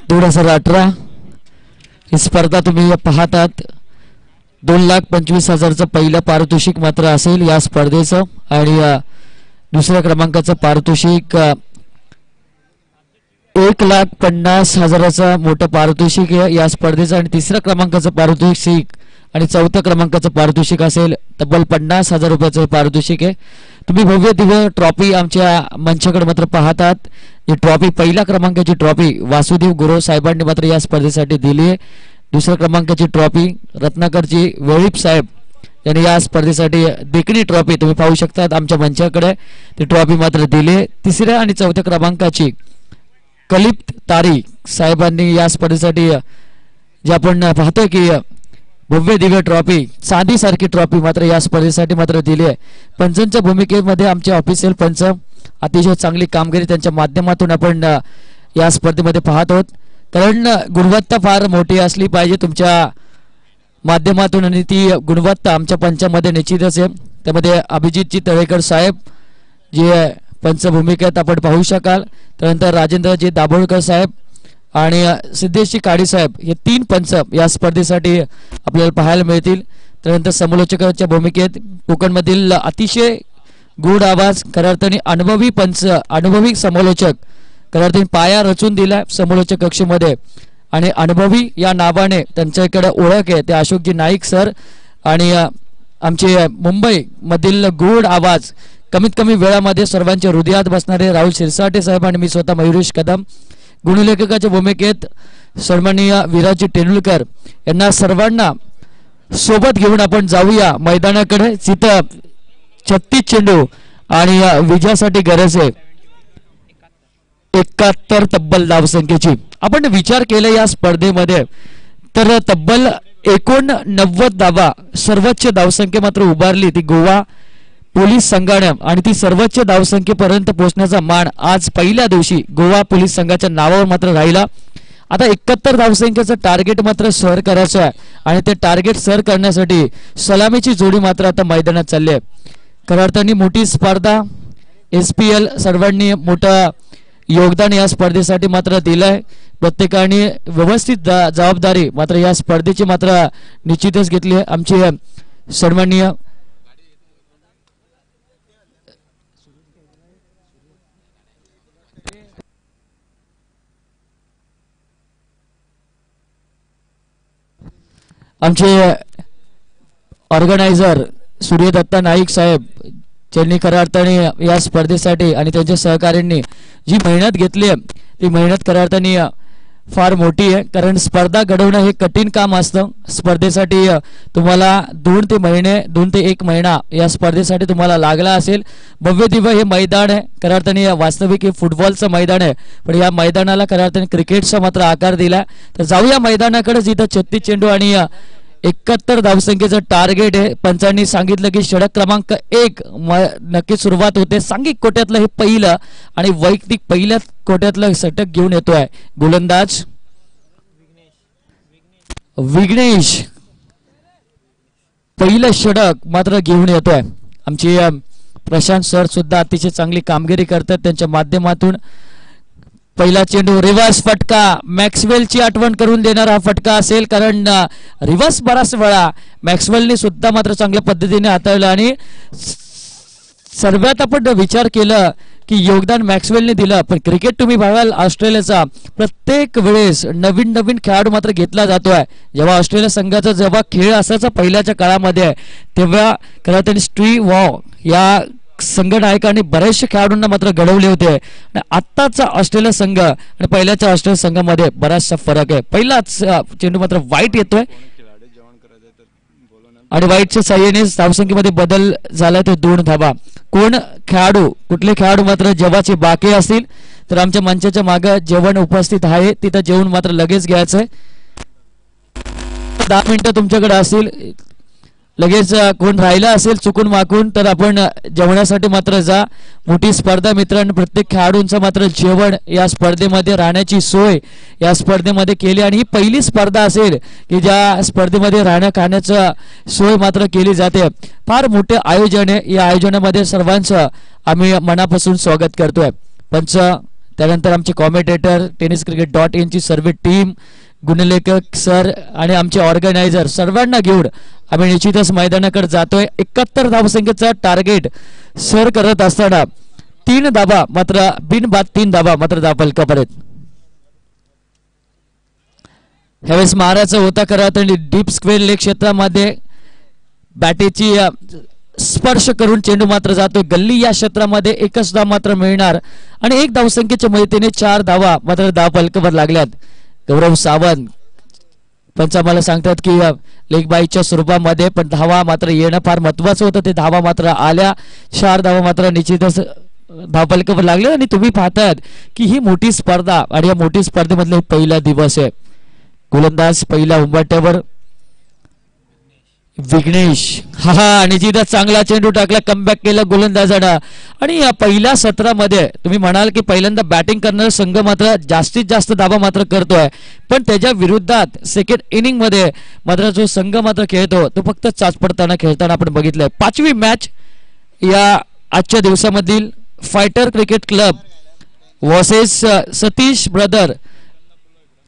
2018 ही स्पर्धा तुम्ही पाहतात। 2,25,000चं पहिलं पारितोषिक मात्र असेल या स्पर्धेचं, आणि दुसऱ्या क्रमांकाचं पारितोषिक 1,50,000चं मोठं पारितोषिक आहे या स्पर्धेचं, आणि तिसऱ्या क्रमांकाचं पारितोषिक आणि चौथ्या क्रमांकाचं पारितोषिक असेल तब्बल 50,000 रुपयाचं पारितोषिक आहे। तुम्ही भव्य दिव्य ट्रॉफी आमच्या मंचाकडे मात्र पाहतात। ही ट्रॉफी पहिल्या क्रमांकाची ट्रॉफी वासुदेव गुरव साहेबांनी मात्र या स्पर्धेसाठी दिली आहे। दुसऱ्या क्रमांकाची ट्रॉफी रत्नाकरजी वेळीप साहेब यांनी या स्पर्धेसाठी देखणी ट्रॉफी तुम्ही पाहू शकतात आमच्या मंचाकडे, ती ट्रॉफी मात्र दिली। तिसऱ्या आणि चौथ्या क्रमांकाची कलिप तारी साहेबांनी या स्पर्धेसाठी जे आपण पाहतोय की भव्य दिव्य ट्रॉफी चांदी सारखी ट्रॉफी मात्र या स्पर्धेसाठी मात्र दिली आहे। पंचांच्या भूमिकेमध्ये आमचे ऑफिशियल पंच अतिशय चांगली कामगिरी त्यांच्या माध्यमातून आपण या स्पर्धेमध्ये पाहत आहोत, कारण गुणवत्ता फार मोठी असली पाहिजे तुमच्या माध्यमातून, आणि ती गुणवत्ता आमच्या पंचामध्ये निश्चितच आहे। त्यामध्ये अभिजितजी तळेकर साहेब जे पंच भूमिकेत आपण पाहू शकाल, त्यानंतर राजेंद्रजी दाभोळकर साहेब आणि सिद्धेशजी काडी साहेब हे 3 पंच या स्पर्धेसाठी आपल्याला पाहायला मिळतील। त्यानंतर समालोचकाच्या भूमिकेत कोकणमधील अतिशय गूढ आवाज खऱ्या अनुभवी पंच, अनुभवी समालोचक खऱ्या पाया रचून दिला समालोचक कक्षेमध्ये, आणि अनुभवी या नावाने त्यांच्याकडे ओळख आहे ते अशोकजी नाईक सर, आणि आमचे मुंबई मधील गूढ आवाज कमीत कमी वेळामध्ये सर्वांच्या हृदयात बसणारे राहुल शिरसाटे साहेब, आणि मी स्वतः मयूरेश कदम। गुणलेखकाच्या भूमिकेत सन्माननीय विराजी टेंडुलकर यांना सर्वांना सोबत घेऊन आपण जाऊया मैदानाकडे, जिथं 36 चेंडू आणि विजयासाठी गरज आहे 71 तब्बल धावसंख्येची। आपण विचार केला या स्पर्धेमध्ये तर तब्बल 89 धावा सर्वोच्च धावसंख्या मात्र उभारली ती गोवा पोलीस संघाने, आणि ती सर्वोच्च धावसंख्येपर्यंत पोहोचण्याचा मान आज पहिल्या दिवशी गोवा पोलीस संघाच्या नावावर मात्र राहिला। आता 71 धावसंख्येचं टार्गेट मात्र सर करायचं आहे, आणि ते टार्गेट सर करण्यासाठी सलामीची जोडी मात्र आता मैदानात चालली आहे। खऱ्या अर्थाने मोठी स्पर्धा, SPL सर्वांनी मोठं योगदान या स्पर्धेसाठी मात्र दिलंय। प्रत्येकाने व्यवस्थित जबाबदारी मात्र या स्पर्धेची मात्र निश्चितच घेतली आहे। आमचे सन्माननीय आमचे ऑर्गनायझर सूर्यदत्ता नाईक साहेब, ज्यांनी खऱ्या अर्थाने या स्पर्धेसाठी आणि त्यांच्या सहकाऱ्यांनी जी मेहनत घेतली आहे ती मेहनत खऱ्या अर्थाने फार मोठी आहे, कारण स्पर्धा घडवणं हे कठीण काम असतं। स्पर्धेसाठी तुम्हाला 2 ते 1 महिना या स्पर्धेसाठी तुम्हाला लागला असेल। भव्य दिव्य हे मैदान आहे, खऱ्या अर्थाने वास्तविक हे फुटबॉलचं मैदान आहे, पण या मैदानाला खऱ्या अर्थाने क्रिकेटचा मात्र आकार दिला। तर जाऊया मैदानाकडे जिथं 36 चेंडू आणि 71 धावसंख्येचं टार्गेट आहे। पंचांनी सांगितलं की षटक क्रमांक 1 नक्की सुरुवात होते। सांघिक कोट्यातलं हे पहिलं आणि वैयक्तिक पहिल्या कोट्यातलं षटक घेऊन येतोय गोलंदाज विघ्नेश पहिलं षटक मात्र घेऊन येतोय. आमचे प्रशांत सर सुद्धा अतिशय चांगली कामगिरी करतात. त्यांच्या माध्यमातून पहिला चेंडू रिव्हर्स फटका, मॅक्सवेलची आठवण करून देणारा हा फटका असेल, कारण रिव्हर्स बराच वेळा मॅक्सवेलने सुद्धा मात्र चांगल्या पद्धतीने हाताळलं आणि सर्वात आपण विचार केलं की योगदान मॅक्सवेलने दिलं. पण क्रिकेट तुम्ही बघाल ऑस्ट्रेलियाचा प्रत्येक वेळेस नवीन नवीन खेळाडू मात्र घेतला जातोय. जेव्हा ऑस्ट्रेलिया संघाचा जेव्हा खेळ असायचा पहिल्याच्या काळामध्ये तेव्हा खरं त्यांनी स्टीव्ह वॉ या संघनायकांनी बरेचसे खेळाडूंना मात्र घडवले होते. आणि आत्ताचा ऑस्ट्रेलिया संघ आणि पहिल्याच्या ऑस्ट्रेलिया संघामध्ये बराचसा फरक आहे. पहिलाच चेंडू मात्र वाईट येतोय आणि वाईटच्या साह्याने धावसंख्येमध्ये बदल झाला तो 2 धावा. कोण खेळाडू कुठले खेळाडू मात्र जेवाचे बाकी असतील तर आमच्या मंचाच्या मागे जेवण उपस्थित आहे, तिथं जेवण मात्र लगेच घ्यायचंय. 10 मिनिटं तुमच्याकडे असतील. लगेच कोण राहिला असेल चुकून माकून तर आपण जेवणासाठी मात्र जा. मोठी स्पर्धा मित्रांनो, प्रत्येक खेळाडूंचं मात्र जेवण या स्पर्धेमध्ये राहण्याची सोय या स्पर्धेमध्ये केली आणि ही पहिली स्पर्धा असेल की ज्या स्पर्धेमध्ये राहण्या खाण्याचं सोय मात्र केली जाते. फार मोठे आयोजन आहे. या आयोजनामध्ये सर्वांचं आम्ही मनापासून स्वागत करतोय. पंच, त्यानंतर आमचे कॉमेंटेटर, tenniscricket.in ची सर्व टीम, गुणलेखक सर आणि आमचे ऑर्गनायझर सर्वांना घेऊन आम्ही निश्चितच मैदानाकडे जातोय. 71 धावसंख्येचा टार्गेट सर करत असताना 3 धावा मात्र बिनबाद 3 धावा मात्र धावफलकापर्यंत. ह्यावेळेस मारायचा होता करत आणि डीप स्क्वेअर लेग क्षेत्रामध्ये बॅटीची स्पर्श करून चेंडू मात्र जातोय गल्ली या क्षेत्रामध्ये. 1च धाव मात्र मिळणार आणि 1 धावसंख्येच्या मदतीने 4 धावा मात्र धावफलकावर लागल्यात. गौरव सावंत पंच आम्हाला सांगतात की लेग बाईच्या स्वरूपामध्ये पण धावा मात्र येणं फार महत्वाचं होतं. ते धावा मात्र आल्या. 4 धावा मात्र निश्चितच धावफलकावर लागले आणि तुम्ही पाहताय की ही मोठी स्पर्धा आणि या मोठी स्पर्धेमधला पहिला दिवस आहे. गोलंदाज पहिल्या उंबरठ्यावर विघ्नेश आणि जिथं चांगला चेंडू टाकला, कमबॅक केलं गोलंदाजानं. आणि या पहिल्या सत्रामध्ये तुम्ही म्हणाल की पहिल्यांदा बॅटिंग करणारा संघ मात्र जास्तीत जास्त धावा मात्र करतोय, पण त्याच्या विरुद्धात सेकंड इनिंग मध्ये मात्र जो संघ मात्र खेळतो तो फक्त चाचपडताना खेळताना आपण बघितलंय. 5वी मॅच या आजच्या दिवसामधील fighter cricket club versus Satish brother.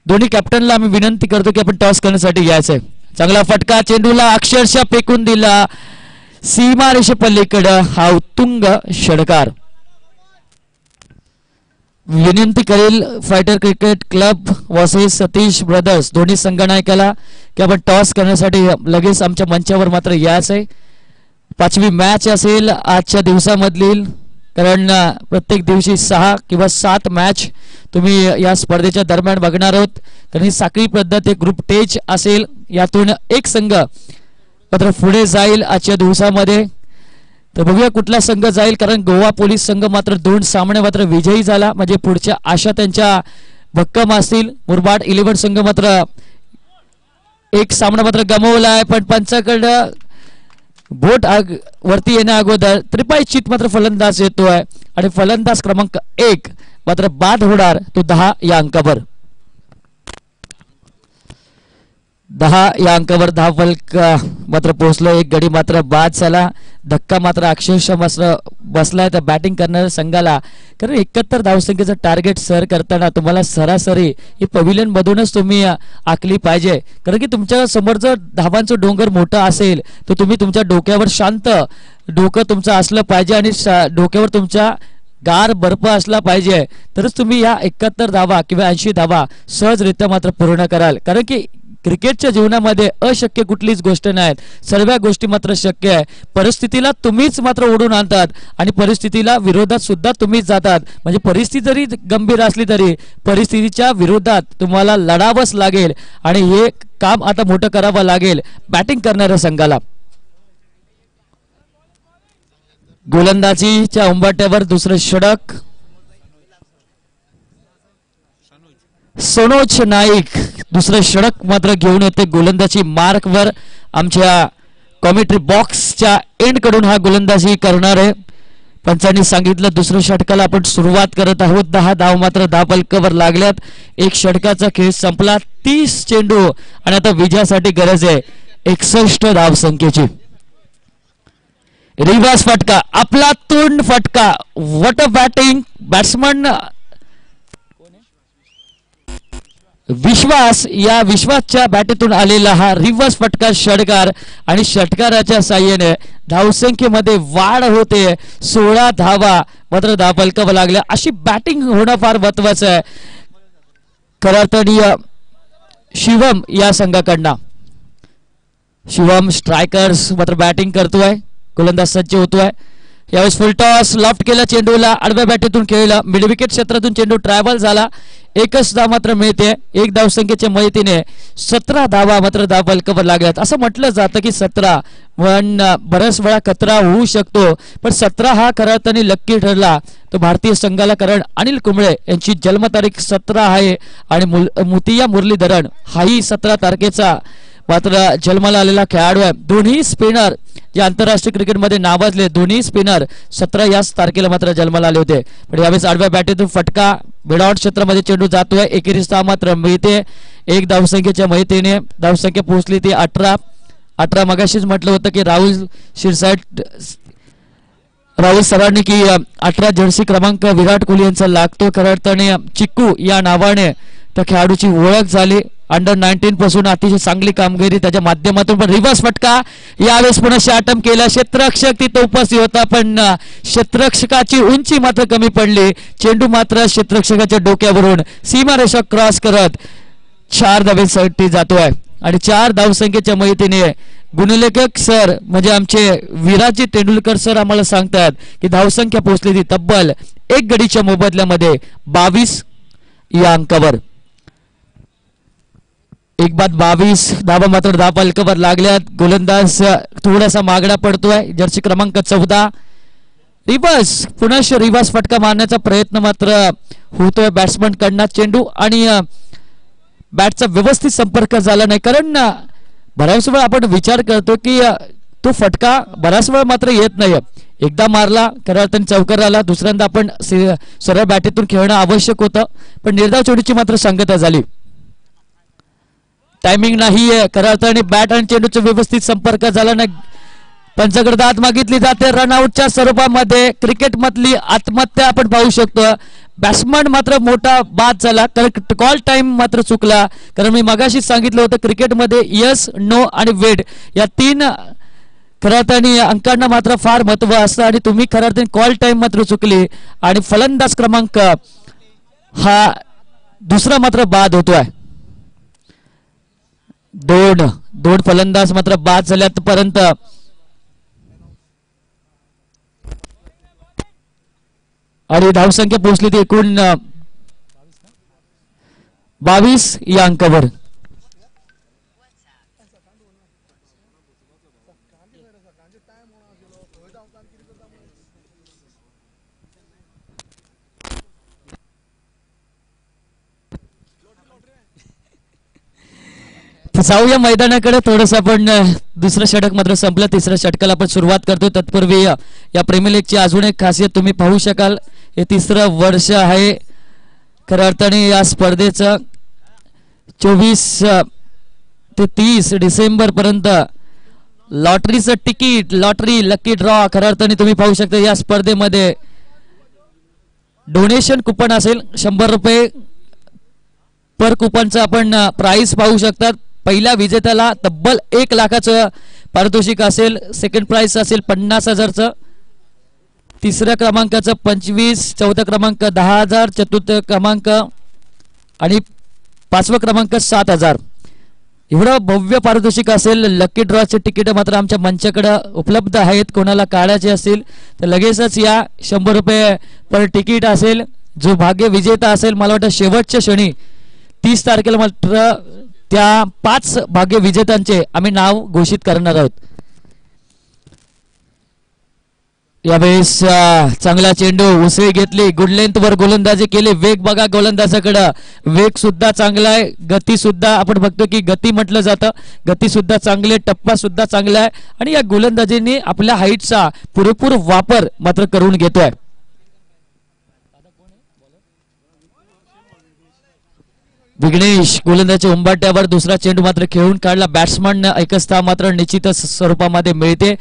दोन्ही कॅप्टनला आम्ही विनंती करतो की आपण टॉस करण्यासाठी यायचंय. चांगला फटका, चेंडूला अक्षरशः फेकून दिला सीमा रेषे पलीकडे. हा उत्तुंग षटकार. विनंती करेल fighter cricket club versus Satish brothers दोन्ही संघनायकाला की आपण टॉस करण्यासाठी लगेच आमच्या मंचावर मात्र यायचंय. 5वी मॅच असेल आजच्या दिवसामधील, कारण प्रत्येक दिवशी 6 किंवा 7 मॅच तुम्ही या स्पर्धेच्या दरम्यान बघणार आहोत. कारण ही साखळी पद्धत एक ग्रुप स्टेज असेल, यातून एक संघ मात्र पुढे जाईल आजच्या दिवसामध्ये. तर बघूया कुठला संघ जाईल, कारण गोवा पोलीस संघ मात्र 2 सामने मात्र विजयी झाला, म्हणजे पुढच्या आशा त्यांच्या भक्कम असतील. मुरबाड 11 संघ मात्र 1 सामना मात्र गमावला आहे, पण पंचाकडं बोट वरती येण्या अगोदर त्रिपाईचित मात्र फलंदाज येतोय आणि फलंदाज क्रमांक 1 मात्र बाद होणार तो 10 या अंकावर. 10 या अंकावर धावफलक मात्र पोहोचलो. एक गडी मात्र बाद झाला. धक्का मात्र अक्षरशः मात्र बसलाय त्या बॅटिंग करणाऱ्या संघाला, कारण 71 धावसंख्येचं टार्गेट सर करताना तुम्हाला सरासरी ही पविलियन मधूनच तुम्ही आखली पाहिजे. कारण की तुमच्या समोर जर धावांचं डोंगर मोठं असेल तर तुम्ही तुमच्या डोक्यावर शांत डोकं तुमचं असलं पाहिजे आणि डोक्यावर तुमच्या गार बर्फ असला पाहिजे, तरच तुम्ही या 71 धावा किंवा 80 धावा सहजरित्या मात्र पूर्ण कराल. कारण की क्रिकेटच्या जीवनामध्ये अशक्य कुठलीच गोष्ट नाही, सर्व गोष्टी मात्र शक्य आहे. परिस्थितीला तुम्हीच मात्र ओढून आणतात आणि परिस्थितीला विरोधात सुद्धा तुम्हीच जातात. म्हणजे परिस्थिती जरी गंभीर असली तरी परिस्थितीच्या विरोधात तुम्हाला लढावंच लागेल आणि हे काम आता मोठं करावं लागेल बॅटिंग करणाऱ्या संघाला. गोलंदाजीच्या उंबरठ्यावर दुसरं षटक. सनोज नाईक दुसरं षटक मात्र घेऊन येते गोलंदाजी मार्कवर. आमच्या कॉमेंट्री बॉक्सच्या एंड कडून हा गोलंदाजी करणार आहे. पंचांनी सांगितलं दुसऱ्या षटकाला आपण सुरुवात करत आहोत. 10 धाव मात्र 10 फलकावर लागल्यात. एक षटकाचा खेळ संपला. 30 चेंडू आणि आता विजयासाठी गरज आहे 61 धाव संख्येची. रिवर्स फटका, आपला तोंड फटका. What a batting. बॅट्समन विश्वास, या विश्वासच्या बॅटीतून आलेला हा रिव्हर्स फटका षटकार आणि षटकाराच्या साह्याने धावसंख्येमध्ये वाढ होते. 16 धावा मात्र 10 फलकावर लागल्या. अशी बॅटिंग होणं फार महत्वाचं आहे. खरं अर्थाने शिवम या संघाकडनं, शिवम स्ट्रायकर्स मात्र बॅटिंग करतोय. गोलंदाज सज्ज होतोय. यावेळेस फुल टॉस, लॉफ्ट केला चेंडूला, आडव्या बॅटीतून खेळला, मिड विकेट क्षेत्रातून चेंडू ट्रॅव्हल झाला. एकच धाव मात्र मिळते. एक धावसंख्येच्या मदतीने 17 धावा मात्र 10 फलकावर लागल्यात. असं म्हटलं जातं की 17 पण बऱ्याच वेळा खतरा होऊ शकतो, पण 17 हा खऱ्या अर्थाने लक्की ठरला तो भारतीय संघाला. कारण अनिल कुंबळे यांची जन्मतारीख 17 आहे आणि मुतिया मुरलीधरन हाही 17 तारखेचा मात्र जन्माला आलेला खेळाडू आहे. दोन्ही स्पिनर जे आंतरराष्ट्रीय क्रिकेटमध्ये नावाजले, दोन्ही स्पिनर 17 याच तारखेला मात्र जन्माला आले होते. पण यावेळेस आडव्या बॅटीतून फटका, मिडआउट क्षेत्रामध्ये चेंडू जातोय. एकेरीस धाव मात्र मिळते. एक धावसंख्येच्या माहितीने धावसंख्या पोहोचली ती 18. मगाशीच म्हटलं होतं की राहुल सरांनी की 18 जर्सी क्रमांक विराट कोहली यांचा लागतो. खऱ्या अर्थाने चिक्कू या नावाने त्या खेळाडूची ओळख झाली. अंडर 19 पासून अतिशय चांगली कामगिरी त्याच्या माध्यमातून. पण रिव्हर्स फटका, यावेळेस पुन्हा शॉटम केला. क्षेत्ररक्षक तिथं उपस्थित होता पण क्षेत्ररक्षकाची उंची मात्र कमी पडली. चेंडू मात्र क्षेत्ररक्षकाच्या डोक्यावरून सीमारेषा क्रॉस करत 4 धावेसाठी जातोय. आणि 4 धावसंख्येच्या मदतीने गुणलेखक सर म्हणजे आमचे विराजी तेंडुलकर सर आम्हाला सांगतात की धावसंख्या पोहोचली ती तब्बल 1 गडीच्या मोबदल्यामध्ये 22 या अंकावर. 1-22 धावा मात्र 10 फलकावर लागल्यात. गोलंदाज थोडासा मागडा पडतोय. जर्सी क्रमांक 14 रिव्हर्स, पुन्हा रिव्हर्स फटका मारण्याचा प्रयत्न मात्र होतोय बॅट्समन कडनं. चेंडू आणि बॅटचा व्यवस्थित संपर्क झाला नाही. कारण बऱ्याच वेळा आपण विचार करतो की तो फटका बऱ्याच वेळा मात्र येत नाही. एकदा मारला खऱ्या अर्थाने चौकार आला, दुसऱ्यांदा आपण सरळ बॅटीतून खेळणं आवश्यक होतं. पण निर्धाव चेंडूची मात्र संगता झाली. टायमिंग नाहीये. खऱ्या अर्थाने बॅट आणि चेंडूचा व्यवस्थित संपर्क झाला नाही. पंचाकडे दाद मागितली जाते. रनआउटच्या स्वरूपामध्ये क्रिकेट मधली आत्महत्या आपण पाहू शकतो. बॅट्समन मात्र मोठा बाद झाला कारण कॉल टाइम मात्र चुकला. कारण मी मगाशीच सांगितलं होतं क्रिकेटमध्ये यस, नो आणि वेट या 3 खऱ्या अर्थाने अंकांना मात्र फार महत्व असतं. आणि तुम्ही खऱ्या अर्थाने कॉल टाइम मात्र चुकली आणि फलंदाज क्रमांक हा दुसरा मात्र बाद होतोय. 2 फलंदाज मात्र बाद झाल्यात पर्यंत. आणि धावसंख्या पोहोचली ती एकूण 22 या अंकावर. जाऊया मैदानाकडे. थोडस आपण दुसरं षटक मात्र संपलं. तिसऱ्या षटकाला आपण सुरुवात करतो. तत्पूर्वी या प्रीमियर लीगची अजून एक खासियत तुम्ही पाहू शकाल. हे 3रं वर्ष आहे खऱ्या अर्थाने या स्पर्धेचं. 24 ते 30 डिसेंबर पर्यंत लॉटरीचं तिकीट, लॉटरी लकी ड्रॉ खऱ्या अर्थाने तुम्ही पाहू शकता. या स्पर्धेमध्ये डोनेशन कुपन असेल 100 रुपये पर कुपनचं आपण प्राइस पाहू शकतात. पहिल्या विजेत्याला तब्बल 1 लाखाचं पारितोषिक असेल. सेकंड प्राइस असेल 50,000चं. तिसऱ्या क्रमांकाचं 25, चौथ्या क्रमांक 10,000, चतुर्थ क्रमांक आणि 5वा क्रमांक 7,000 एवढं भव्य पारितोषिक असेल. लकी ड्रॉचे तिकीट मात्र आमच्या मंचाकडे उपलब्ध आहेत. कोणाला काढायचे असतील तर लगेचच या. 100 रुपये पर तिकीट असेल. जो भाग्य विजेता असेल मला वाटतं शेवटच्या क्षणी 30 तारखेला मात्र त्या 5 भाग्य विजेत्यांचे आम्ही नाव घोषित करणार आहोत. यावेळेस चांगला चेंडू उसळी घेतली, गुड लेंथ वर गोलंदाजी केली. वेग बघा गोलंदाजाकडे, वेग सुद्धा चांगला आहे, गती सुद्धा आपण बघतो की गती म्हटलं जातं, गती सुद्धा चांगली आहे, टप्पा सुद्धा चांगला आहे आणि या गोलंदाजीने आपल्या हाईटचा पुरेपूर वापर मात्र करून घेतोय. विघ्नेश गोलंदाजीच्या उंबाट्यावर दुसरा चेंडू मात्र खेळून काढला. बॅट्समन एकच धाव मात्र निश्चितच स्वरूपामध्ये मिळते.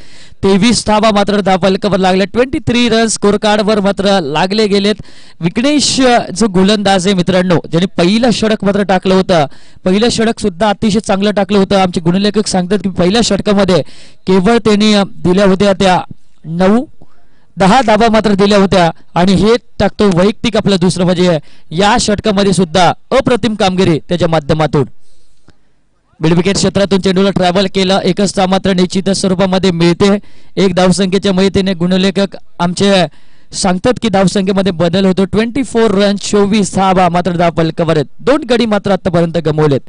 23 धावा मात्र धावफलकावर लागल्या. 23 रन स्कोर कार्डवर मात्र लागले गेलेत. विघ्नेश जो गोलंदाज आहे मित्रांनो, ज्याने पहिलं षटक मात्र टाकलं होतं, पहिलं षटक सुद्धा अतिशय चांगलं टाकलं होतं. आमचे गुणलेखक सांगतात की पहिल्या षटकामध्ये केवळ त्यांनी दिल्या होत्या त्या 9-10 धावा मात्र दिल्या होत्या आणि हे टाकतो वैयक्तिक आपलं दुसरं म्हणजे या षटकामध्ये सुद्धा अप्रतिम कामगिरी त्याच्या माध्यमातून. मिड विकेट क्षेत्रातून चेंडूला ट्रॅव्हल केलं, एकच धाव मात्र निश्चित स्वरूपामध्ये मिळते. एक धावसंख्येच्या मदतीने गुणलेखक आमचे सांगतात की धावसंख्येमध्ये बदल होतो. 24 रन 24 धावा मात्र धावफलकावर आहेत. 2 गडी मात्र आतापर्यंत गमावलेत.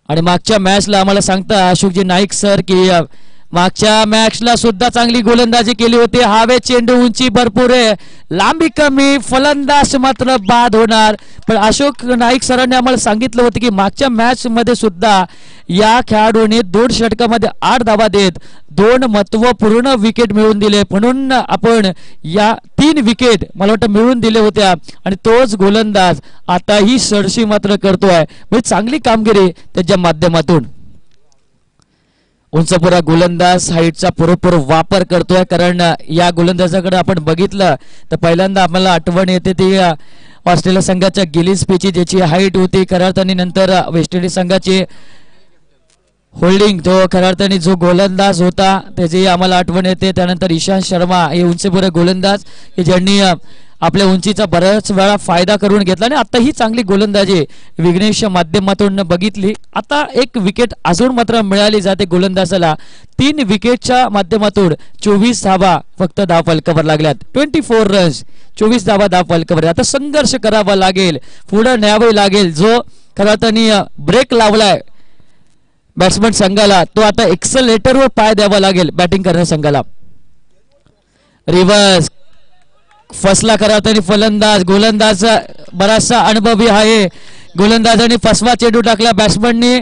आणि मागच्या मॅचला आम्हाला सांगता अशोकजी नाईक सर की मागच्या मॅचला सुद्धा चांगली गोलंदाजी केली होती. हवे चेंडू, उंची भरपूर आहे, लांबी कमी, फलंदाज मात्र बाद होणार. पण अशोक नाईक सरांनी आम्हाला सांगितलं होतं की मागच्या मॅच मध्ये सुद्धा या खेळाडूने 2 षटकामध्ये 8 धावा देत 2 महत्वपूर्ण विकेट मिळवून दिले. म्हणून आपण या 3 विकेट मला वाटतं मिळवून दिले होत्या आणि तोच गोलंदाज आता ही सरशी मात्र करतोय. म्हणजे चांगली कामगिरी त्याच्या माध्यमातून. उंचपुरा गोलंदाज हाईटचा पुरेपूर वापर करतोय, कारण या गोलंदाजाकडे आपण बघितलं तर पहिल्यांदा आम्हाला आठवण येते ती ऑस्ट्रेलिया संघाच्या गिलिस्पीची ज्याची हाईट होती. खऱ्या अर्थाने नंतर वेस्ट इंडिज संघाची होल्डिंग तो खऱ्या अर्थाने जो गोलंदाज होता त्याची आम्हाला आठवण येते. त्यानंतर ईशांत शर्मा हे उंचपुरे गोलंदाज की ज्यांनी आपल्या उंचीचा बऱ्याच वेळा फायदा करून घेतला आणि आता ही चांगली गोलंदाजी विघ्नेशच्या माध्यमातून बघितली. आता एक विकेट अजून मात्र मिळाली जाते गोलंदाजाला. 3 विकेटच्या माध्यमातून 24 धावा फक्त धावफलकावर लागल्यात. 24 रन्स 24 धावा धावफलकावर. आता संघर्ष करावा लागेल, पुढे न्यावे लागेल. जो खऱ्या अर्थाने ब्रेक लावलाय बॅट्समन संघाला तो आता एक्सेलेटरवर पाय द्यावा लागेल बॅटिंग करणाऱ्या संघाला. रिव्हर्स फसला खरा तरी फलंदाज, गोलंदाज बराचसा अनुभवी आहे. गोलंदाजाने फसवा चेंडू टाकला, बॅट्समनने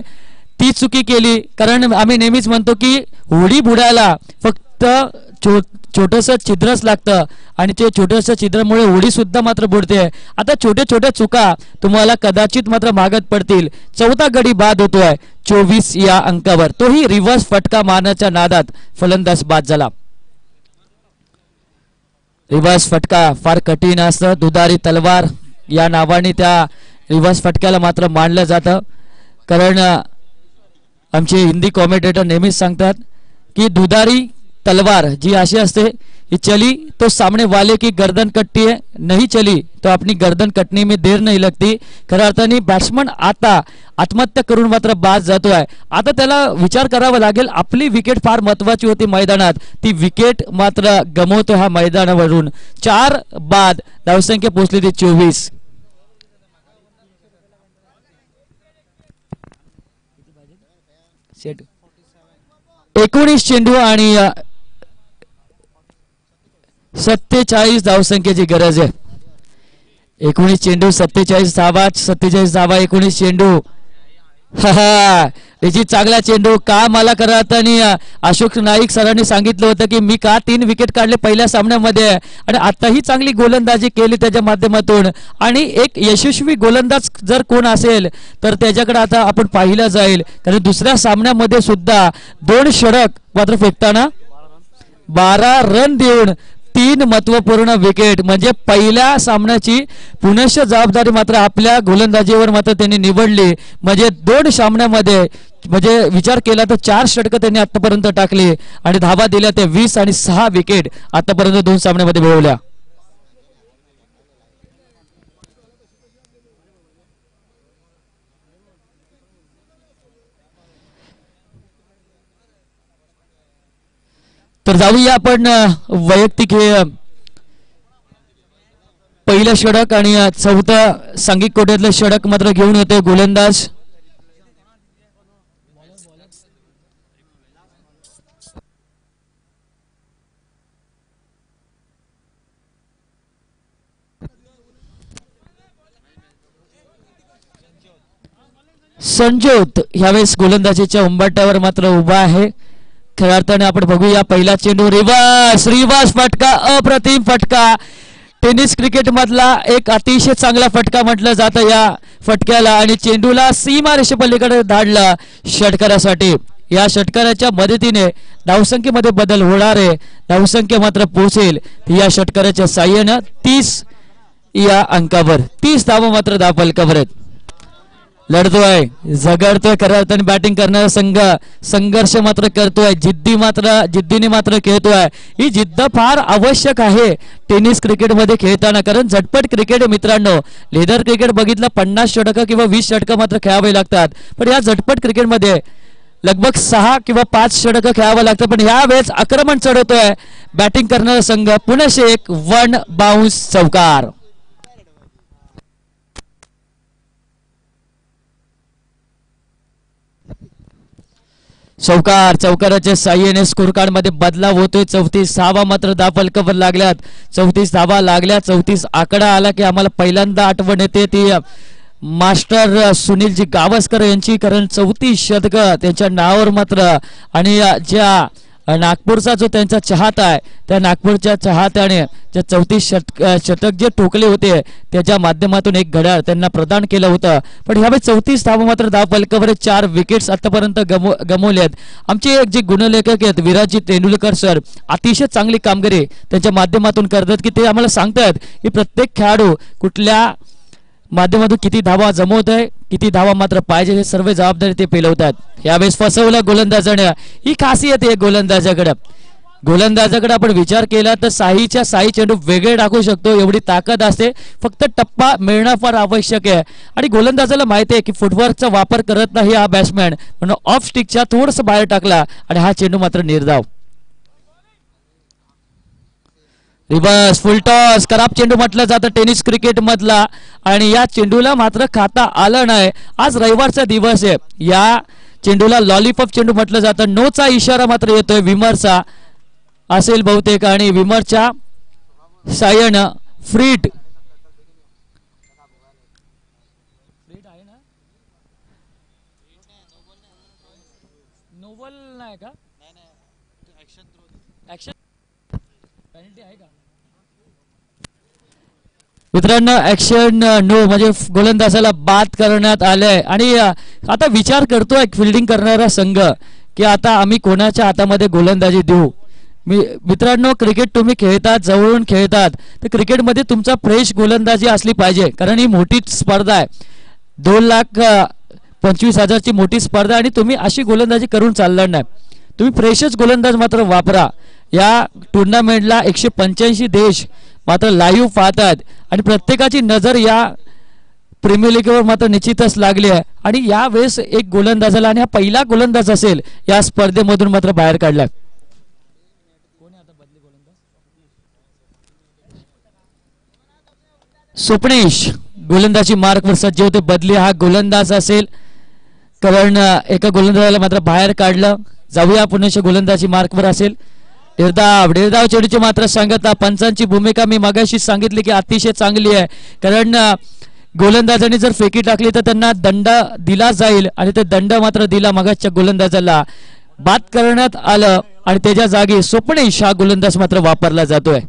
ती चुकी केली. कारण आम्ही नेहमीच म्हणतो की उडी बुडायला फक्त छोटंसं छिद्रच लागतं आणि ते छोटंसं छिद्रामुळे उडी सुद्धा मात्र बुडते. आता छोट्या छोट्या चुका तुम्हाला कदाचित मात्र मागत पडतील. 4था गडी बाद होतोय 24 या अंकावर. तोही रिव्हर्स फटका मारण्याच्या नादात फलंदाज बाद झाला. रिव्हर्स फटका फार कठीण असतं. दुधारी तलवार या नावाने त्या रिव्हर्स फटक्याला मात्र मानलं जातं. कारण आमचे हिंदी कॉमेंटेटर नेहमीच सांगतात की दुधारी तलवार जी अशी असते की चली तो सामने वाले की गर्दन कटती है, नहीं चली तो अपनी गर्दन कटने में देर नहीं लगती. खऱ्या अर्थाने बॅट्समन आता आत्महत्या करून मात्र बाद जातोय. आता त्याला विचार करावा लागेल, आपली विकेट फार महत्वाची होती मैदानात, ती विकेट मात्र गमवतो हा मैदानावरून. 4 बाद, धावसंख्या पोहोचली ती 24. सेट 19 चेंडू आणि 47 धावसंख्येची गरज आहे. 19 चेंडू 47 धावा, 47 धावा 19 चेंडू. याची चांगला चेंडू का मला करत आणि अशोक नाईक सरांनी सांगितलं होतं की मी का 3 विकेट काढले पहिल्या सामन्यामध्ये आणि आताही चांगली गोलंदाजी केली त्याच्या माध्यमातून. आणि एक यशस्वी गोलंदाज जर कोण असेल तर त्याच्याकडे आता आपण पाहिलं जाईल. कारण दुसऱ्या सामन्यामध्ये सुद्धा 2 षटक मात्र फेकताना 12 रन देऊन 3 महत्वपूर्ण विकेट. म्हणजे पहिल्या सामन्याची पुनश्च जबाबदारी मात्र आपल्या गोलंदाजीवर मात्र त्यांनी निवडली. म्हणजे 2 सामन्यामध्ये म्हणजे विचार केला तर 4 षटकं त्यांनी आतापर्यंत टाकली आणि धावा दिल्या त्या 20 आणि 6 विकेट आतापर्यंत 2 सामन्यामध्ये मिळवल्या. तर जाऊया आपण वैयक्तिक हे पहिलं षटक आणि 4थं सांघिक कोट्यातलं षटक मात्र घेऊन होते गोलंदाज. संजोत ह्यावेळेस गोलंदाजीच्या उंबरठ्यावर मात्र उभा आहे. खऱ्या अर्थाने आपण बघूया पहिला चेंडू रिवर्स फटका, अप्रतिम फटका. टेनिस क्रिकेट मधला एक अतिशय चांगला फटका म्हटलं जातं या फटक्याला आणि चेंडूला सीमा रेषेपलीकडे धाडला षटकारासाठी. या षटकाराच्या मदतीने धावसंख्येमध्ये बदल होणार आहे. धावसंख्या मात्र पोहोचेल या षटकाराच्या साह्यानं 30 या अंकावर. 30 धावा मात्र धावफलकावर आहेत. लढतोय, झगडतोय, खऱ्या अर्थाने बॅटिंग करणारा संघ संघर्ष मात्र करतोय, जिद्दीने मात्र खेळतोय. ही जिद्द फार आवश्यक आहे टेनिस क्रिकेटमध्ये खेळताना, कारण झटपट क्रिकेट मित्रांनो. लेदर क्रिकेट बघितलं 50 षटकं किंवा 20 षटकं मात्र खेळावे लागतात, पण या झटपट क्रिकेटमध्ये लगभग 6 किंवा 5 षटकं खेळावं लागतं. पण या वेळेस आक्रमण चढवतोय बॅटिंग करणारा संघ. पुन्हा एक 1 बाउन्स चौकार. चौकाराच्या साह्याने स्कोर कार्ड मध्ये बदलाव होतोय. 34 धावा मात्र धावफलकावर लागल्यात. 34 धावा लागल्या. 34 आकडा आला की आम्हाला पहिल्यांदा आठवण येते ती मास्टर सुनीलजी गावस्कर यांची, कारण 34 शतकं त्यांच्या नावावर मात्र. आणि ज्या नागपूरचा जो त्यांचा चाहता आहे त्या नागपूरच्या चाहत्याने जे 34 शतक जे ठोकले होते त्याच्या माध्यमातून एक घड्याळ त्यांना प्रदान केलं होतं. पण ह्यावेळी 34 धावा मात्र धावफलकावर. 4 विकेट्स आतापर्यंत गमवल्यात. आमचे जे गुणलेखक आहेत विराजी तेंडुलकर सर अतिशय चांगली कामगिरी त्यांच्या माध्यमातून करतात की ते आम्हाला सांगतात की प्रत्येक खेळाडू कुठल्या माध्यमातून किती धावा जमवत आहे, किती धावा मात्र पाहिजे, हे सर्व जबाबदारी ते पेलवतात. यावेळेस फसवलं गोलंदाजाने. ही खासियत आहे गोलंदाजाकडे आपण विचार केला तर साईच्या साई चेंडू वेगळे टाकू शकतो एवढी ताकद असते. फक्त टप्पा मिळणं फार आवश्यक आहे आणि गोलंदाजाला माहिती आहे की फुटवर्कचा वापर करत नाही हा बॅट्समॅन, म्हणून ऑफ स्टिकच्या थोडंसं बाहेर टाकला आणि हा चेंडू मात्र निर्धाव. रिवर्स फुल टॉस खराब चेंडू म्हटलं जातं टेनिस क्रिकेट मधला आणि या चेंडूला मात्र खाता आलं नाही. आज रविवारचा दिवस आहे. या चेंडूला लॉलीपॉप चेंडू म्हटलं जातं. नोचा इशारा मात्र येतोय विमरचा असेल बहुतेक आणि विमरच्या सायन फ्रीट नोबल नाही का ऍक्शन पेनल्टी आहे का मित्रांनो. ऍक्शन नो म्हणजे गोलंदाजाला बाद करण्यात आलंय आणि आता विचार करतोय फिल्डिंग करणारा संघ की आता आम्ही कोणाच्या हातामध्ये गोलंदाजी देऊ. मित्रांनो क्रिकेट तुम्ही खेळतात, जवळून खेळतात तर क्रिकेटमध्ये तुमचा फ्रेश गोलंदाजी असली पाहिजे, कारण ही मोठी स्पर्धा आहे. 2,25,000ची मोठी स्पर्धा आणि तुम्ही अशी गोलंदाजी करून चालणार नाही. तुम्ही फ्रेशच गोलंदाज मात्र वापरा. या टुर्नामेंटला 185 देश मात्र लाईव्ह पाहतात आणि प्रत्येकाची नजर या प्रीमियर लीगवर मात्र निश्चितच लागली आहे. आणि या वेळेस एक गोलंदाजाला आणि हा पहिला गोलंदाज असेल या स्पर्धेमधून मात्र बाहेर काढला. स्वप्नेश गोलंदाजी मार्कवर सज्ज होते. बदली हा गोलंदाज असेल कारण एका गोलंदाजाला मात्र बाहेर काढलं. जाऊया पुन्हा गोलंदाजी मार्कवर असेल. निर्धाव चेंडूची मात्र सांगता. पंचांची भूमिका मी मगाशी सांगितली की अतिशय चांगली आहे, कारण गोलंदाजाने जर फेकी टाकली तर त्यांना दंड दिला जाईल आणि ते दंड मात्र दिला. मगाच्या गोलंदाजाला बाद करण्यात आलं आणि त्याच्या जागी स्वप्नेश हा गोलंदाज मात्र वापरला जातोय.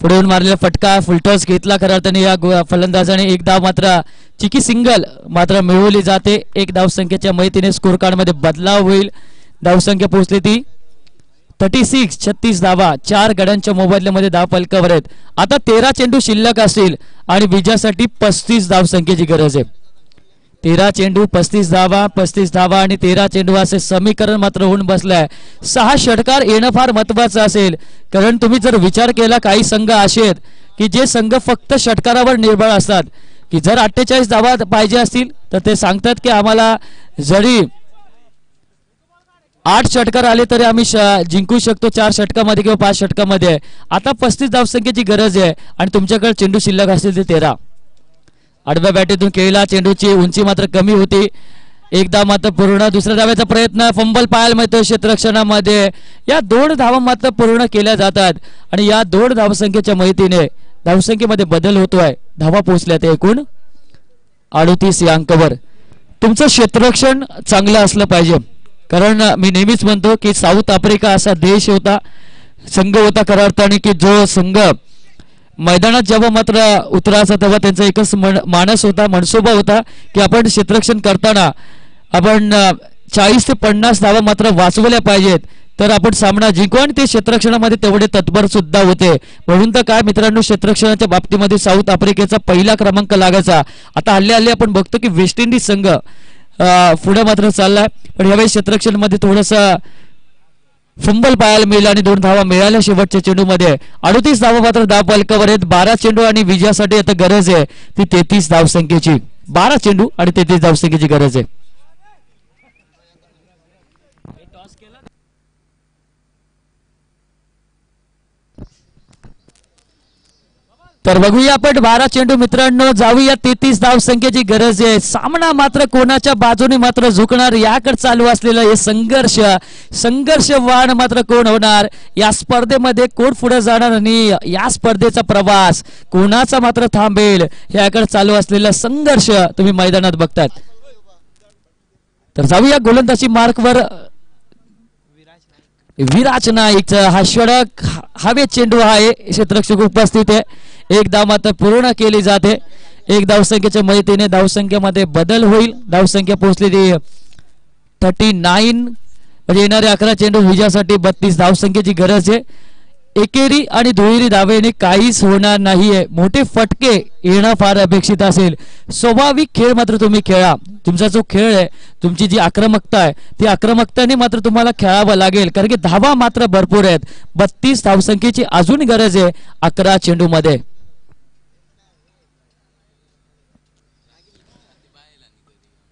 पुढे मारलेला फटका फुलटॉस घेतला खऱ्या अर्थाने या फलंदाजाने. एक धाव मात्र चिकी सिंगल मात्र मिळवली जाते. एक धावसंख्येच्या मदतीने स्कोर कार्ड मध्ये बदलाव होईल. धावसंख्या पोहोचली ती 36. 36 धावा 4 गड्यांच्या मोबदल्यामध्ये धाव फलकावर आहेत. आता 13 चेंडू शिल्लक असतील आणि विजयासाठी 35 धावसंख्येची गरज आहे. 13 चेंडू 35 धावा आणि 13 चेंडू असे समीकरण मात्र होऊन बसलंय. 6 षटकार येणं फार महत्वाचं असेल, कारण तुम्ही जर विचार केला काही संघ असे आहेत की जे संघ फक्त षटकारावर निर्भर असतात की जर 48 धावा पाहिजे असतील तर ते सांगतात की आम्हाला जरी 8 षटकार आले तरी आम्ही जिंकू शकतो 4 षटकामध्ये किंवा 5 षटकामध्ये. आता 35 धावसंख्येची गरज आहे आणि तुमच्याकडे चेंडू शिल्लक असतील ते 13. आडव्या बॅटीतून खेळला. चेंडूची उंची मात्र कमी होती. एकदा मात्र पूर्ण. दुसऱ्या धाव्याचा प्रयत्न. फंबल पाहायला मिळतो क्षेत्ररक्षणामध्ये. या 2 धावा मात्र पूर्ण केल्या जातात आणि या 2 धावसंख्येच्या मदतीने धावसंख्येमध्ये बदल होतोय. धावा पोहोचल्या ते एकूण 38 या अंकावर. तुमचं क्षेत्ररक्षण चांगलं असलं पाहिजे, कारण मी नेहमीच म्हणतो की साऊथ आफ्रिका असा देश होता, संघ होता खऱ्या अर्थाने की जो संघ मैदानात जेव्हा मात्र उतरायचा तेव्हा त्यांचा एकच मानस होता, मनसोबा होता की आपण क्षेत्ररक्षण करताना आपण 40 ते 50 धावा मात्र वाचवल्या पाहिजेत, तर आपण सामना जिंकू. आणि ते क्षेत्ररक्षणामध्ये तेवढे तत्पर सुद्धा होते. म्हणून तर काय मित्रांनो, क्षेत्ररक्षणाच्या बाबतीमध्ये साऊथ आफ्रिकेचा पहिला क्रमांक लागायचा. आता हल्ली आपण बघतो की वेस्ट इंडिज संघ पुढे मात्र चाललाय, पण यावेळी क्षेत्ररक्षणामध्ये थोडंसं फंबल पाहायला मिळालं आणि 2 धावा मिळाल्या शेवटच्या चेंडूमध्ये. 38 धावा मात्र धाव फलकावर आहेत. 12 चेंडू आणि विजयासाठी आता गरज आहे ती 33 धावसंख्येची. 12 चेंडू आणि 33 धावसंख्येची गरज आहे. तर बघूया आपण 12 चेंडू मित्रांनो, जाऊया 33 धावसंख्येची गरज आहे. सामना मात्र कोणाच्या बाजूने मात्र झुकणार याकडे चालू असलेलं हे संघर्षवान मात्र कोण होणार, या स्पर्धेमध्ये कोण पुढे जाणार आणि या स्पर्धेचा प्रवास कोणाचा मात्र थांबेल याकडे चालू असलेला संघर्ष तुम्ही मैदानात बघतात. तर जाऊया गोलंदाजी मार्कवर विराज नाईकचा हा षटक हवे चेंडू आहे. क्षेत्ररक्षक उपस्थित आहे. 1 धाव मात्र पूर्ण केली जाते. 1 धावसंख्येच्या मदतीने धावसंख्येमध्ये बदल होईल. धावसंख्या पोहोचलेली 39, म्हणजे येणारे 11 चेंडू विजयासाठी 32 धावसंख्येची गरज आहे. एकेरी आणि दुहेरी धावेने काहीच होणार नाहीये. मोठे फटके येणं फार अपेक्षित असेल. स्वाभाविक खेळ मात्र तुम्ही खेळा. तुमचा जो खेळ आहे, तुमची जी आक्रमकता आहे, ती आक्रमकताने मात्र तुम्हाला खेळावं लागेल, कारण की धावा मात्र भरपूर आहेत. 32 धावसंख्येची अजून गरज आहे 11 चेंडू मध्ये.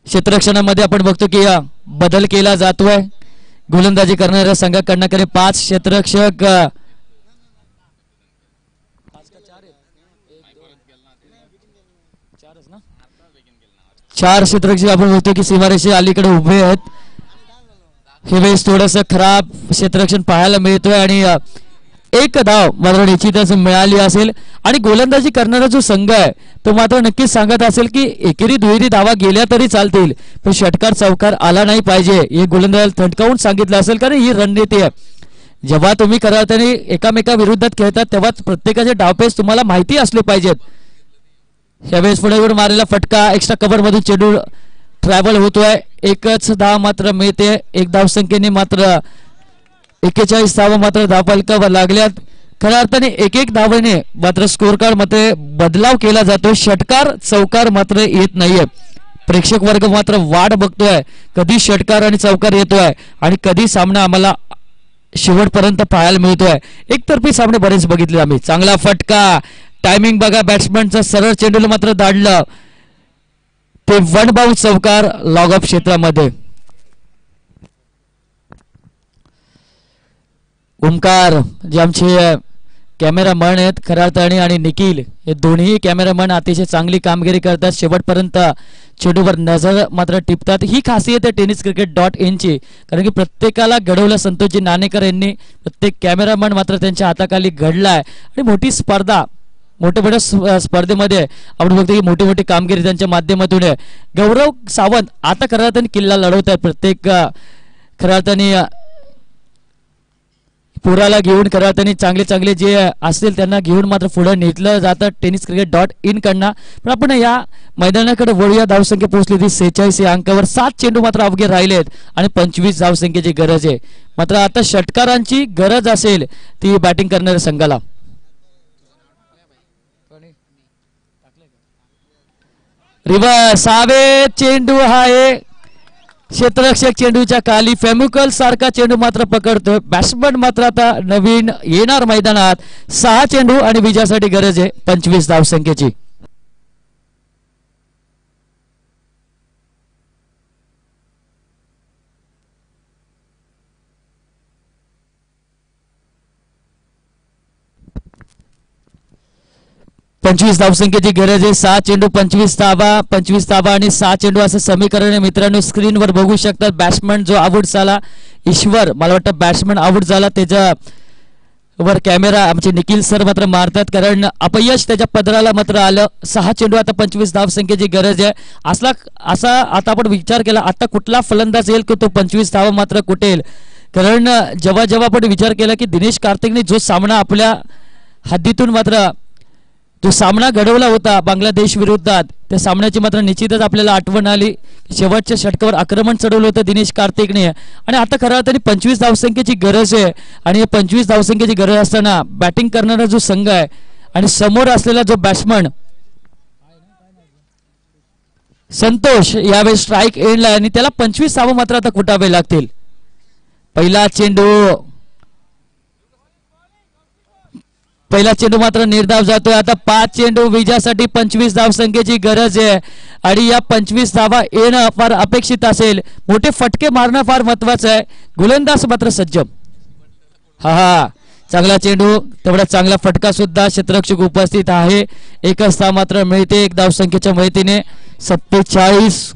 क्षेत्ररक्षणामध्ये आपण बघतो की बदल केला जातोय. गोलंदाजी करणाऱ्या संघाकडनं 5 क्षेत्ररक्षक 4 क्षेत्ररक्षक आपण बघतो की सीमारेषे अलीकडे उभे आहेत. हे वेळेस थोडस खराब क्षेत्ररक्षण पाहायला मिळतोय आणि 1 धाव मात्र निश्चितच मिळाली असेल. आणि गोलंदाजी करणारा जो संघ आहे तो मात्र नक्कीच सांगत असेल की एकेरी दुहेरी धावा गेल्या तरी चालतील, पण षटकार चौकार आला नाही पाहिजे हे गोलंदाजाला थटकावून सांगितलं असेल, कारण ही रणनीती आहे. जेव्हा तुम्ही खऱ्या अर्थाने एकामेका विरोधात खेळतात तेव्हा प्रत्येकाचे डावपेच तुम्हाला माहिती असले पाहिजेत. यावेळेस पुढे मारलेला फटका एक्स्ट्रा कव्हर मधून चेंडू ट्रॅव्हल होतोय. 1च धाव मात्र मिळते. 1 धावसंख्येने मात्र 41 धावा मात्र धावफलकावर लागल्यात. खऱ्या अर्थाने 1-1 धावेने मात्र स्कोर कार्ड मध्ये बदलाव केला जातो. षटकार चौकार मात्र येत नाहीये. प्रेक्षक वर्ग मात्र वाट बघतोय कधी षटकार आणि चौकार येतोय आणि कधी सामना आम्हाला शेवटपर्यंत पाहायला मिळतोय. एकतर्फी सामने बरेच बघितले आम्ही. चांगला फटका, टायमिंग बघा बॅट्समनचा, सरळ चेंडूला मात्र धाडलं ते 1 बाउन्स चौकार लॉग ऑफ क्षेत्रामध्ये. ओमकार जे आमचे कॅमेरामन आहेत खऱ्या अर्थाने आणि निखिल हे दोन्ही कॅमेरामन अतिशय चांगली कामगिरी करतात. शेवटपर्यंत चेंडूवर नजर मात्र टिपतात. ही खासियत आहे tenniscricket.in ची, कारण की प्रत्येकाला घडवलं संतोषजी नाणेकर यांनी. प्रत्येक कॅमेरामन मात्र त्यांच्या हाताखाली घडलाय आणि मोठी स्पर्धा, मोठ्या स्पर्धेमध्ये आपण बघतो की मोठी मोठी कामगिरी त्यांच्या माध्यमातून आहे. गौरव सावंत आता खऱ्या अर्थाने किल्ला लढवत आहेत. प्रत्येक खऱ्या अर्थाने पुराला घेऊन खऱ्या अर्थाने चांगले जे असतील त्यांना घेऊन मात्र पुढे नेतलं जातं tenniscricket.in कडनं. पण आपण या मैदानाकडे वळूया. धावसंख्या पोहोचली ती 46 या अंकावर. 7 चेंडू मात्र अवघे राहिलेत आणि 25 धावसंख्येची गरज आहे. मात्र आता षटकारांची गरज असेल ती बॅटिंग करणाऱ्या संघाला. रिव्हर्स हवे चेंडू आहे. क्षेत्ररक्षक चेंडूच्या खाली फेमुकल सारखा चेंडू मात्र पकडतोय. बॅट्समन मात्र आता नवीन येणार मैदानात. 6 चेंडू आणि विजयासाठी गरज आहे 25 धावसंख्येची. पंचवीस धावसंख्येची गरज आहे. 6 चेंडू 25 धावा आणि 6 चेंडू असं समीकरण आहे मित्रांनो. स्क्रीनवर बघू शकतात. बॅट्समन जो आउट झाला ईश्वर, मला वाटतं बॅट्समन आउट झाला, त्याचा वर कॅमेरा आमचे निखिल सर मात्र मारतात, कारण अपयश त्याच्या पदराला मात्र आलं. 6 चेंडू आता 25 धावसंख्येची गरज आहे. असा आता आपण विचार केला आता कुठला फलंदाज येईल की तो 25 धावा मात्र कुठेल, कारण जेव्हा आपण विचार केला की दिनेश कार्तिकने जो सामना आपल्या हद्दीतून मात्र जो सामना घडवला होता बांगलादेश विरोधात, त्या सामन्याची मात्र निश्चितच आपल्याला आठवण आली. शेवटच्या षटकावर आक्रमण चढवलं होतं दिनेश कार्तिकने, आणि आता खरं अर्थाने 25 धावसंख्येची गरज आहे. आणि 25 धावसंख्येची गरज असताना बॅटिंग करणारा जो संघ आहे आणि समोर असलेला जो बॅट्समन संतोष यावेळी स्ट्राईक एंडला, आणि त्याला 25 धावा मात्र आता कुटावे लागतील. पहिला चेंडू मात्र निर्धाव जातोय. आता 5 चेंडू विजयासाठी 25 धावसंख्येची गरज आहे, आणि या 25 धावा येणं फार अपेक्षित असेल. मोठे फटके मारणं फार महत्वाचं आहे. गोलंदाज मात्र सज्ज. हा चांगला चेंडू, तेवढा चांगला फटका सुद्धा क्षेत्ररक्षक उपस्थित आहे. एकच धाव मात्र मिळते एक धावसंख्येच्या मदतीने. 47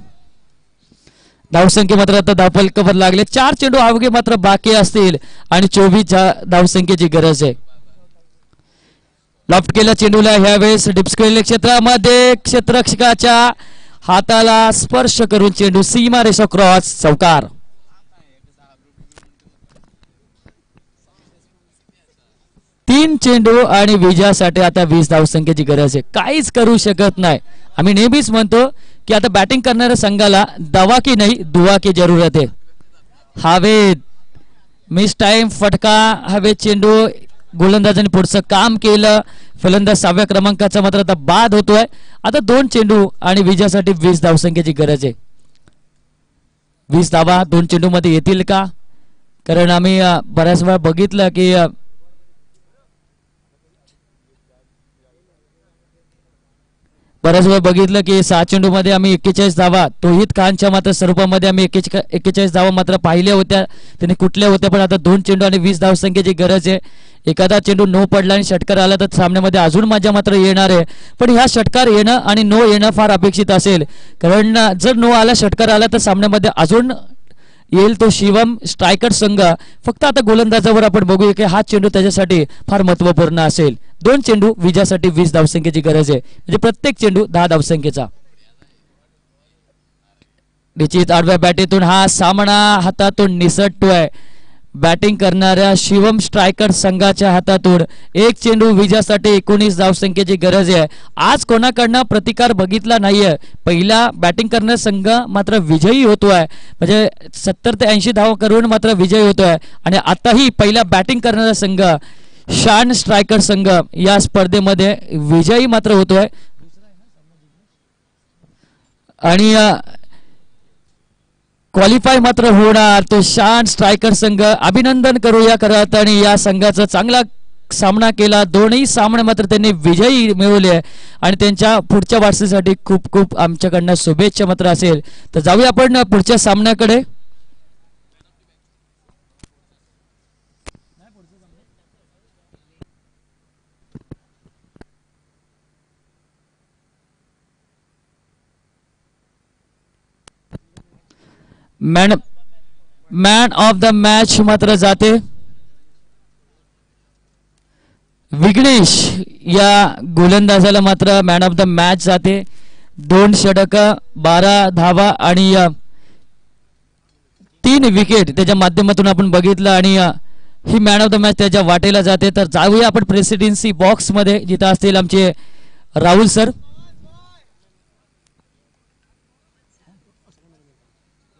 धावसंख्ये मात्र आता धावफलकावर लागले. 4 चेंडू अवघे मात्र बाकी असतील आणि 24 धावसंख्येची गरज आहे. लॉफ्ट केल्या चेंडूला ह्यावेळेस डिप्सकेलेल्या क्षेत्रामध्ये क्षेत्ररक्षकाच्या हाताला स्पर्श करून चेंडू सीमा रेषा क्रॉस चौकार. तीन चेंडू आणि विजयासाठी आता 20 धावसंख्येची गरज आहे. काहीच करू शकत नाही. आम्ही नेहमीच म्हणतो की आता बॅटिंग करणाऱ्या संघाला दवा की नाही दुआ की जरूरत आहे. हवेत मिस टाइम फटका, हवेत चेंडू, गोलंदाजांनी पुढचं काम केलं. फलंदाज 6व्या क्रमांकाचा मात्र आता बाद होतोय. आता 2 चेंडू आणि विजयासाठी 20 धावसंख्येची गरज आहे. 20 धावा 2 चेंडू मध्ये येतील का? कारण आम्ही बऱ्याच वेळा बघितलं की की 6 चेंडू मध्ये आम्ही 41 धावा तोहित खानच्या मात्र स्वरूपामध्ये आम्ही 41 धावा मात्र पाहिल्या होत्या. त्यांनी कुठल्या होत्या, पण आता 2 चेंडू आणि 20 धावसंख्येची गरज आहे. एखादा चेंडू नो पडला आणि षटकार आला तर सामन्यामध्ये अजून मजा मात्र येणार आहे. पण ह्या षटकार येणं आणि नो येणं फार अपेक्षित असेल, कारण जर नो आला षटकार आला तर सामन्यामध्ये अजून येईल तो शिवम स्ट्रायकर संघ. फक्त आता गोलंदाजावर आपण बघूया की हा चेंडू त्याच्यासाठी फार महत्वपूर्ण असेल. 2 चेंडू विजयासाठी 20 धावसंख्येची गरज आहे, म्हणजे प्रत्येक चेंडू 10 धावसंख्येचा. निश्चित आडव्या बॅटीतून हा सामना हातातून निसटतोय. बॅटिंग करणाऱ्या शिवम स्ट्रायकर संघाच्या हातातून 1 चेंडू विजयासाठी 19 धावसंख्येची गरज आहे. आज कोणाकडनं प्रतिकार बघितला नाहीये. पहिला बॅटिंग करणारा संघ मात्र विजयी होतोय, म्हणजे 70 ते 80 धावा करून मात्र विजयी होतोय. आणि आताही पहिला बॅटिंग करणारा संघ शान स्ट्रायकर संघ या स्पर्धेमध्ये विजयी मात्र होतोय. आणि क्वालिफाय मात्र होणार तो शान स्ट्रायकर संघ. अभिनंदन करूया करत, आणि या संघाचा चांगला सामना केला. दोन्ही सामने मात्र त्यांनी विजयी मिळवले आणि त्यांच्या पुढच्या वाटचालीसाठी खूप खूप आमच्याकडनं शुभेच्छा मात्र असेल. तर जाऊया आपण पुढच्या सामन्याकडे. मॅन ऑफ द मॅच मात्र जाते विघ्नेश या गोलंदाजाला मात्र मॅन ऑफ द मॅच जाते. 2 षटक 12 धावा आणि 3 विकेट त्याच्या माध्यमातून आपण बघितलं, आणि he man of the match त्याच्या वाटेला जाते. तर जाऊया आपण प्रेसिडेन्सी बॉक्स मध्ये, जिथं असतील आमचे राहुल सर.